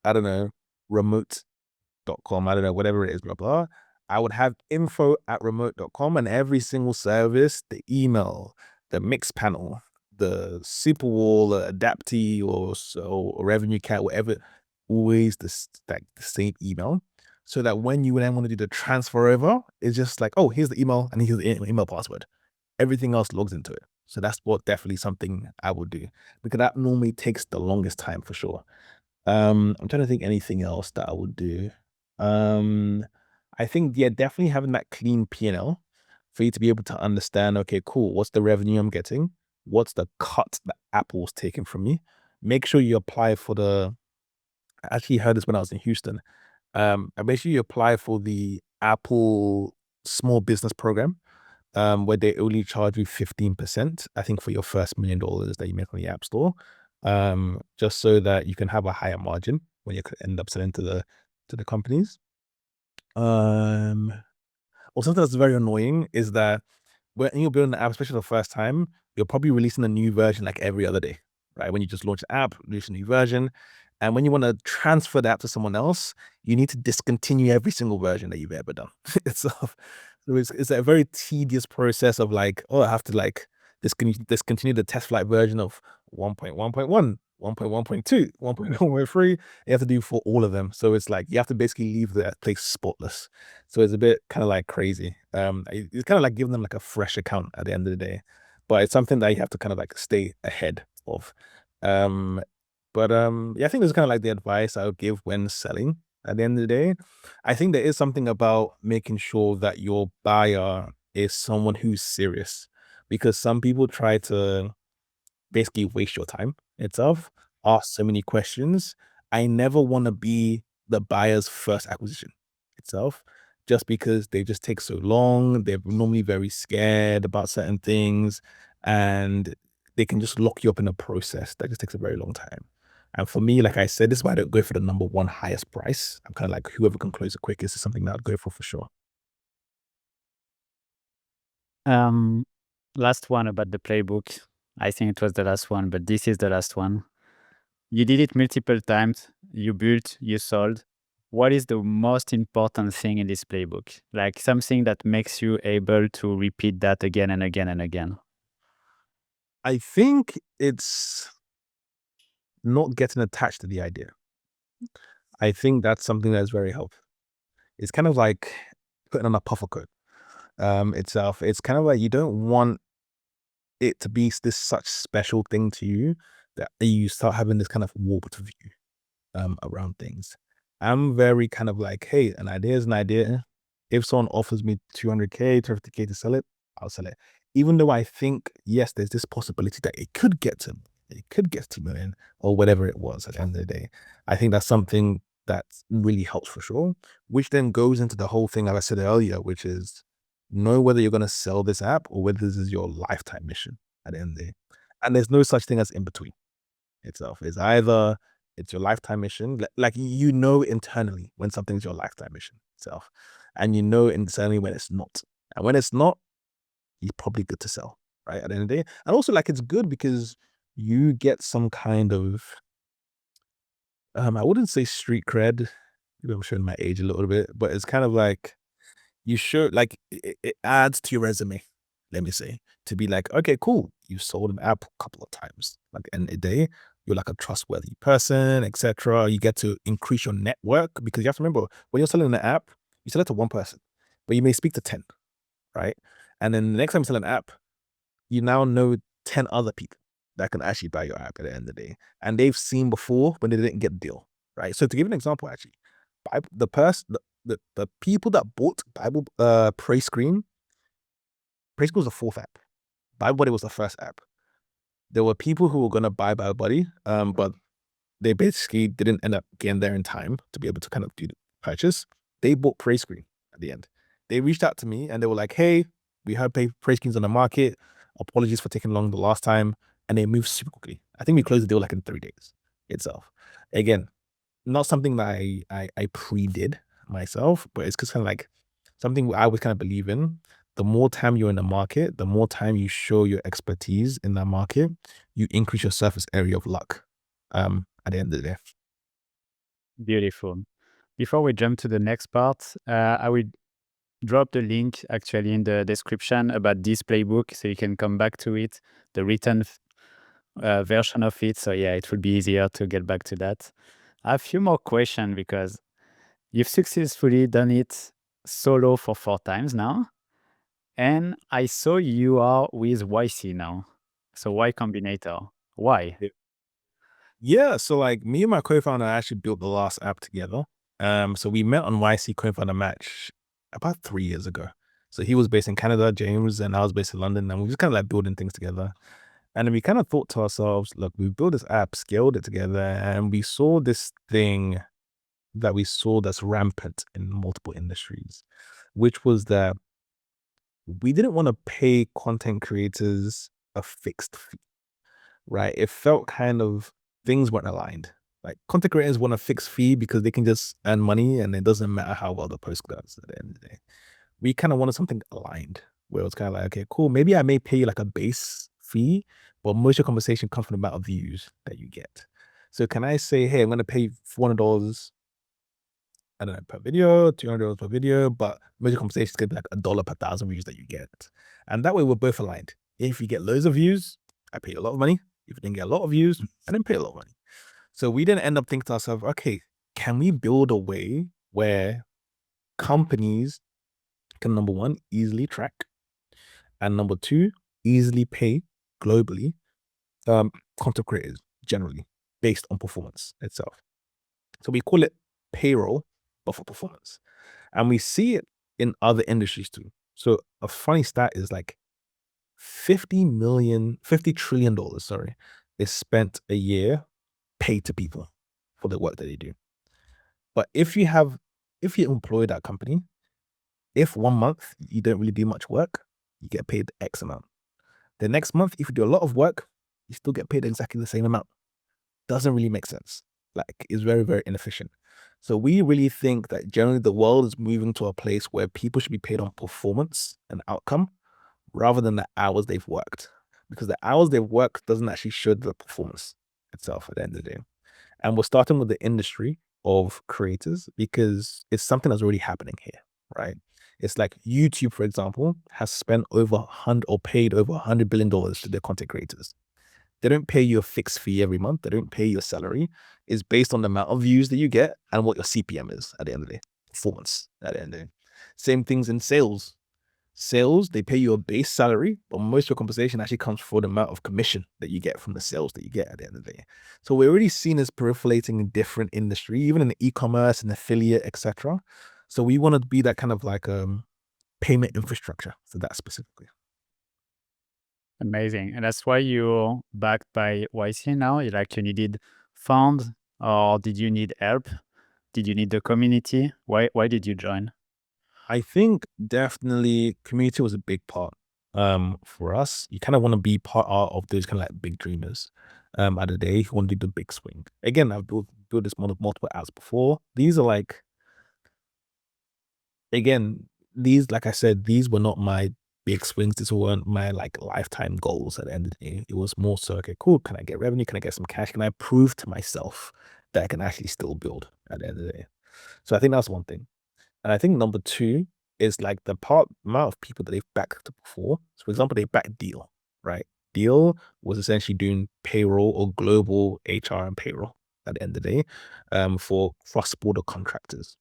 I don't know, remote.com, I don't know, whatever it is, blah, blah, I would have info@remote.com and every single service, the email, the mix panel, the Superwall, Adaptee, or Revenue Cat, whatever, always like the same email. So that when you then want to do the transfer over, it's just like, oh, here's the email and here's the email password. Everything else logs into it. So that's what definitely something I would do because that normally takes the longest time for sure. I'm trying to think anything else that I would do. Um, I think, yeah, definitely having that clean P&L for you to be able to understand, okay, cool, what's the revenue I'm getting? What's the cut that Apple's taking from me? Make sure you apply for I actually heard this when I was in Houston. And make sure you apply for the Apple Small Business Program, where they only charge you 15%, I think, for your first $1 million that you make on the App Store, just so that you can have a higher margin when you could end up selling to the companies. Or something that's very annoying is that when you're building an app, especially the first time, you're probably releasing a new version like every other day, right? When you just launch the app, release a new version. And when you want to transfer that to someone else, you need to discontinue every single version that you've ever done. It's a very tedious process of like, oh, I have to like discontinue the test flight version of 1.1.1, 1.1.2, 1.1.3. You have to do for all of them. So it's like you have to basically leave that place spotless. So it's a bit kind of like crazy. It's kind of like giving them like a fresh account at the end of the day, but it's something that you have to kind of like stay ahead of. Um, yeah, I think that's kind of like the advice I would give when selling at the end of the day. I think there is something about making sure that your buyer is someone who's serious, because some people try to basically waste your time itself, ask so many questions. I never want to be the buyer's first acquisition itself, just because they just take so long. They're normally very scared about certain things, and they can just lock you up in a process that just takes a very long time. And for me, like I said, this is why I don't go for the number one highest price. I'm kind of like whoever can close the quickest is something that I'd go for sure. Um, Last one about the playbook. I think it was the last one, but this is the last one. You did it multiple times. You built, you sold. What is the most important thing in this playbook? Like something that makes you able to repeat that again and again and again. I think it's not getting attached to the idea. I think that's something that's very helpful. It's kind of like putting on a puffer coat itself. It's kind of like you don't want it to be this such special thing to you that you start having this kind of warped view around things. I'm very kind of like, hey, an idea is an idea. If someone offers me 200K, 250K to sell it, I'll sell it. Even though I think, yes, there's this possibility that it could get to, it could get to million or whatever it was at the end of the day. I think that's something that really helps for sure, which then goes into the whole thing that I said earlier, which is know whether you're going to sell this app or whether this is your lifetime mission at the end of the day. And there's no such thing as in between itself. It's either it's your lifetime mission, like you know internally when something's your lifetime mission itself, and you know internally when it's not. And when it's not, you're probably good to sell, right? At the end of the day. And also like it's good because you get some kind of I wouldn't say street cred. Maybe I'm showing my age a little bit, but it's kind of like you should like it adds to your resume, let me say, to be like, okay, cool, you sold an app a couple of times. Like end of the day, you're like a trustworthy person, etc. You get to increase your network because you have to remember when you're selling an app, you sell it to one person, but you may speak to 10, right? And then the next time you sell an app, you now know 10 other people that can actually buy your app at the end of the day. And they've seen before when they didn't get the deal, right? So to give an example, actually, the person, the people that bought Bible Praise School was the fourth app. Bible Buddy was the first app. There were people who were gonna buy Bible Buddy, but they basically didn't end up getting there in time to be able to kind of do the purchase. They bought Praise Screen at the end. They reached out to me and they were like, "Hey, we heard Praise Screen's on the market. Apologies for taking long the last time." And they moved super quickly. I think we closed the deal like in 3 days itself. Again, not something that I pre-did myself, but it's just kind of like something I always kind of believe in. The more time you're in the market, the more time you show your expertise in that market, you increase your surface area of luck. At the end of the day. Beautiful. Before we jump to the next part, I will drop the link actually in the description about this playbook so you can come back to it, the written version of it. So yeah, it will be easier to get back to that. I have a few more questions because you've successfully done it solo for 4 times now. And I saw you are with YC now. So Y Combinator. Why? Yeah, so like me and my co-founder actually built the last app together. So we met on YC co-founder match about 3 years ago. So he was based in Canada, James, and I was based in London, and we just kind of like building things together. And then we kind of thought to ourselves, look, we built this app, scaled it together, and we saw this thing that we saw that's rampant in multiple industries, which was that we didn't want to pay content creators a fixed fee, right? It felt kind of things weren't aligned. Like content creators want a fixed fee because they can just earn money and it doesn't matter how well the post does at the end of the day. We kind of wanted something aligned where it was kind of like, okay, cool. Maybe I may pay you like a base fee, but most of your conversation comes from the amount of views that you get. So can I say, hey, I'm going to pay $400, I don't know, per video, $200 per video, but major compensation is going to be like $1 per thousand views that you get. And that way we're both aligned. If you get loads of views, I pay a lot of money. If you didn't get a lot of views, I didn't pay a lot of money. So we then end up thinking to ourselves, okay, can we build a way where companies can, number one, easily track, and number two, easily pay globally content creators generally based on performance itself. So we call it payroll, but for performance. And we see it in other industries too. So a funny stat is like $50 trillion, sorry, is spent a year paid to people for the work that they do. But if you employ that company, if 1 month you don't really do much work, you get paid X amount. The next month, if you do a lot of work, you still get paid exactly the same amount. Doesn't really make sense. Like, it's very, very inefficient. So we really think that generally the world is moving to a place where people should be paid on performance and outcome rather than the hours they've worked. Because the hours they've worked doesn't actually show the performance itself at the end of the day. And we're starting with the industry of creators because it's something that's already happening here, right? It's like YouTube, for example, has spent over 100 or paid over $100 billion to their content creators. They don't pay you a fixed fee every month. They don't pay your salary. It's based on the amount of views that you get and what your CPM is at the end of the day, performance at the end of the day. Same things in sales. Sales, they pay you a base salary, but most of your compensation actually comes from the amount of commission that you get from the sales that you get at the end of the day. So we're already seen as proliferating in different industry, even in the e-commerce and affiliate, etc. So we want to be that kind of like payment infrastructure for that specifically. Amazing. And that's why you're backed by YC now? You needed funds, or did you need help? Did you need the community? Why did you join? I think definitely community was a big part for us. You kind of want to be part of those kind of like big dreamers at the day who want to do the big swing. Again, I've built this multiple apps before. These are like, again, these, like I said, these were not my big swings. These weren't my like lifetime goals at the end of the day. It was more so, okay, cool. Can I get revenue? Can I get some cash? Can I prove to myself that I can actually still build at the end of the day? So I think that's one thing. And I think number two is like the amount of people that they've backed before. So for example, they backed Deal, right? Deal was essentially doing payroll or global HR and payroll at the end of the day for cross-border contractors.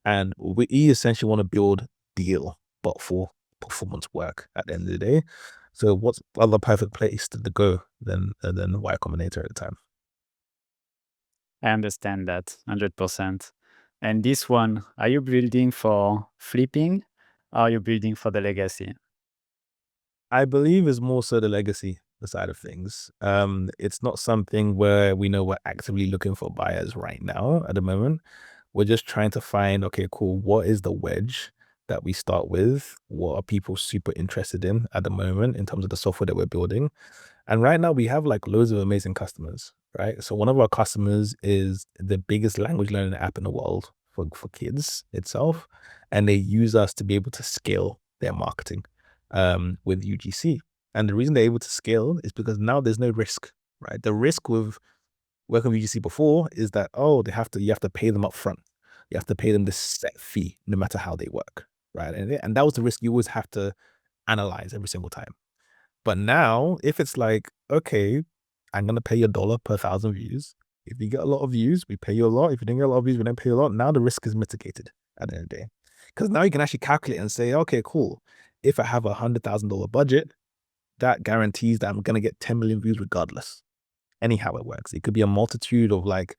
And we essentially want to build Deal, but for performance work at the end of the day. So what's other perfect place to go than Y Combinator at the time? I understand that 100%. And this one, are you building for flipping, or are you building for the legacy? I believe is more so the legacy the side of things. It's not something where we know we're actively looking for buyers right now at the moment. We're just trying to find, okay, cool, what is the wedge that we start with? What are people super interested in at the moment in terms of the software that we're building? And right now we have like loads of amazing customers, right? So one of our customers is the biggest language learning app in the world for kids itself. And they use us to be able to scale their marketing with UGC. And the reason they're able to scale is because now there's no risk, right? The risk with working with UGC before is that, oh, you have to pay them up front. You have to pay them this set fee no matter how they work, right? And that was the risk you always have to analyze every single time. But now, if it's like, okay, I'm gonna pay you $1 per thousand views. If you get a lot of views, we pay you a lot. If you don't get a lot of views, we don't pay you a lot. Now the risk is mitigated at the end of the day. Because now you can actually calculate and say, okay, cool. If I have $100,000 budget, that guarantees that I'm gonna get 10 million views regardless. Anyhow it works. It could be a multitude of like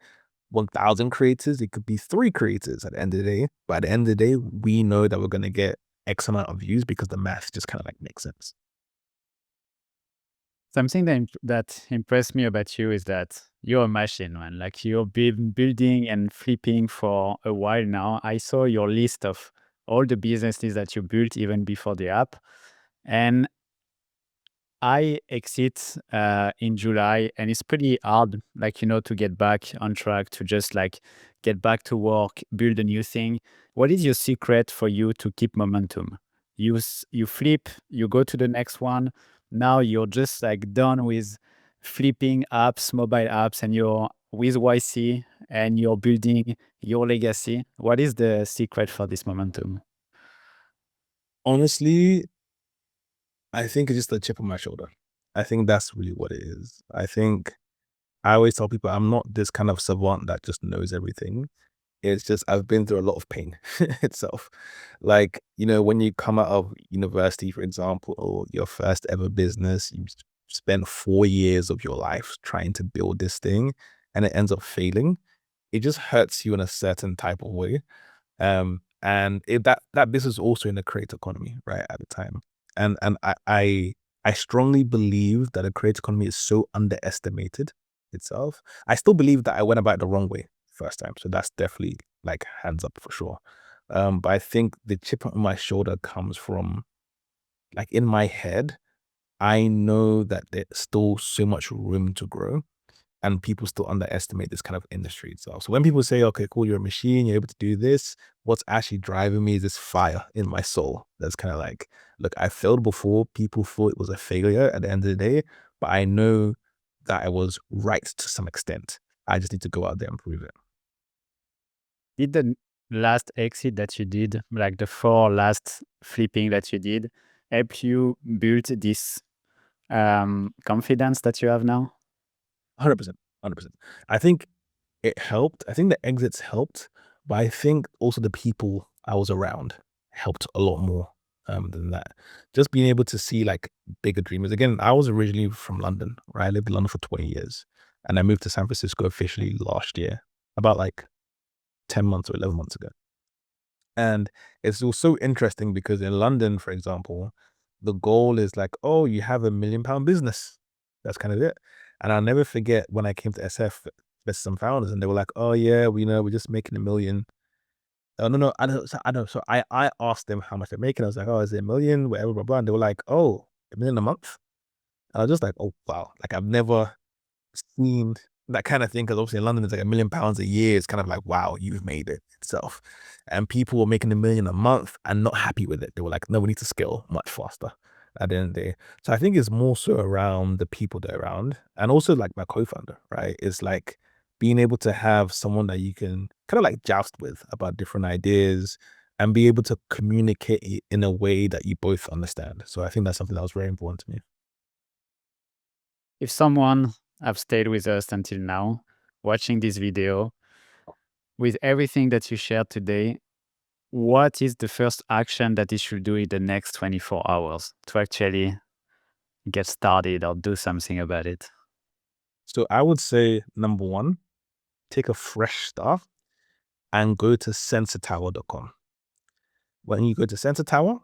1,000 creators. It could be 3 creators at the end of the day. But at the end of the day, we know that we're gonna get X amount of views because the math just kind of like makes sense. Something that impressed me about you is that you're a machine, man. Like you've been building and flipping for a while now. I saw your list of all the businesses that you built even before the app. And I exit in July, and it's pretty hard, to get back on track, to just get back to work, build a new thing. What is your secret for you to keep momentum? You flip, you go to the next one. Now you're just done with flipping apps, mobile apps, and you're with YC and you're building your legacy. What is the secret for this momentum? Honestly, I think it's just a chip on my shoulder. I think that's really what it is. I always tell people I'm not this kind of savant that just knows everything. It's just I've been through a lot of pain itself. Like, when you come out of university, for example, or your first ever business, you spend 4 years of your life trying to build this thing and it ends up failing. It just hurts you in a certain type of way. And that business is also in the creator economy, right, at the time. And I strongly believe that the creator economy is so underestimated itself. I still believe that I went about it the wrong way first time. So that's definitely like hands up for sure. But I think the chip on my shoulder comes from, like, in my head, I know that there's still so much room to grow and people still underestimate this kind of industry itself. So when people say, okay, cool, you're a machine, you're able to do this, what's actually driving me is this fire in my soul. That's kind of like, look, I failed before. People thought it was a failure at the end of the day, but I know that I was right to some extent. I just need to go out there and prove it. Did the last exit that you did, like the 4 last flipping that you did, help you build this confidence that you have now? 100%. 100%. I think it helped. I think the exits helped, but I think also the people I was around helped a lot more than that. Just being able to see like bigger dreamers. Again, I was originally from London, right? I lived in London for 20 years and I moved to San Francisco officially last year, about like 10 months or 11 months ago. And it's also interesting because in London, for example, the goal is like, oh, you have £1 million business. That's kind of it. And I'll never forget when I came to SF, there's some founders and they were like, oh yeah, we're just making 1 million. Oh no, no, I know. So I asked them how much they're making. I was like, oh, is it 1 million? Whatever, blah, blah. And they were like, oh, 1 million a month. And I was just like, oh wow. Like I've never seen that kind of thing, because obviously in London it's like £1 million a year. It's kind of like, wow, you've made it itself. And people were making 1 million a month and not happy with it. They were like, no, we need to scale much faster at the end of the day. So I think it's more so around the people that are around, and also like my co-founder, right? It's like being able to have someone that you can kind of like joust with about different ideas and be able to communicate it in a way that you both understand. So I think that's something that was very important to me. If someone have stayed with us until now, watching this video, with everything that you shared today, what is the first action that he should do in the next 24 hours to actually get started or do something about it? So I would say number one, take a fresh start and go to SensorTower.com. When you go to SensorTower,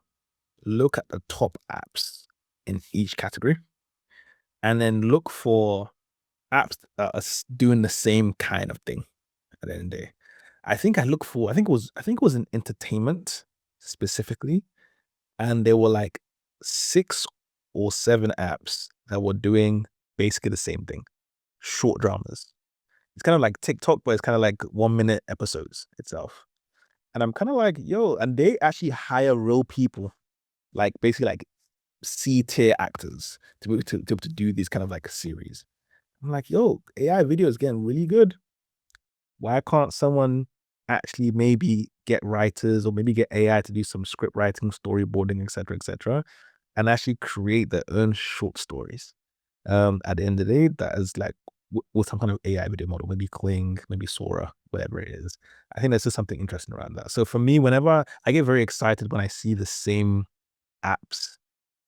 look at the top apps in each category and then look for apps that are doing the same kind of thing at the end of the day. I think it was in entertainment specifically, and there were like 6 or 7 apps that were doing basically the same thing. Short dramas. It's kind of like TikTok, but it's kind of like 1 minute episodes itself. And I'm kind of like, yo, and they actually hire real people, like basically like C-tier actors to do these kind of like series. I'm like, yo, AI video is getting really good. Why can't someone actually maybe get writers or maybe get AI to do some script writing, storyboarding, etc., and actually create their own short stories? At the end of the day, that is like with some kind of AI video model, maybe Kling, maybe Sora, whatever it is. I think there's just something interesting around that. So for me, whenever I get very excited when I see the same apps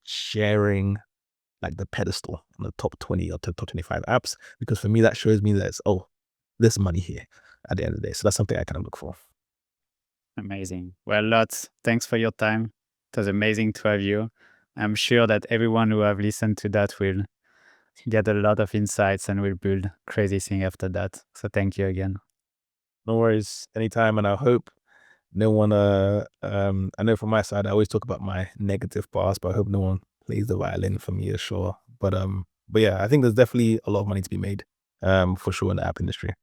sharing like the pedestal on the top 20 or top 25 apps, because for me, that shows me that there's money here at the end of the day. So that's something I kind of look for. Amazing. Well, Lots, thanks for your time. It was amazing to have you. I'm sure that everyone who have listened to that will get a lot of insights and will build crazy thing after that. So thank you again. No worries, anytime. And I hope no one, I know from my side, I always talk about my negative past, but I hope no one plays the violin for me, sure. But yeah, I think there's definitely a lot of money to be made, for sure in the app industry.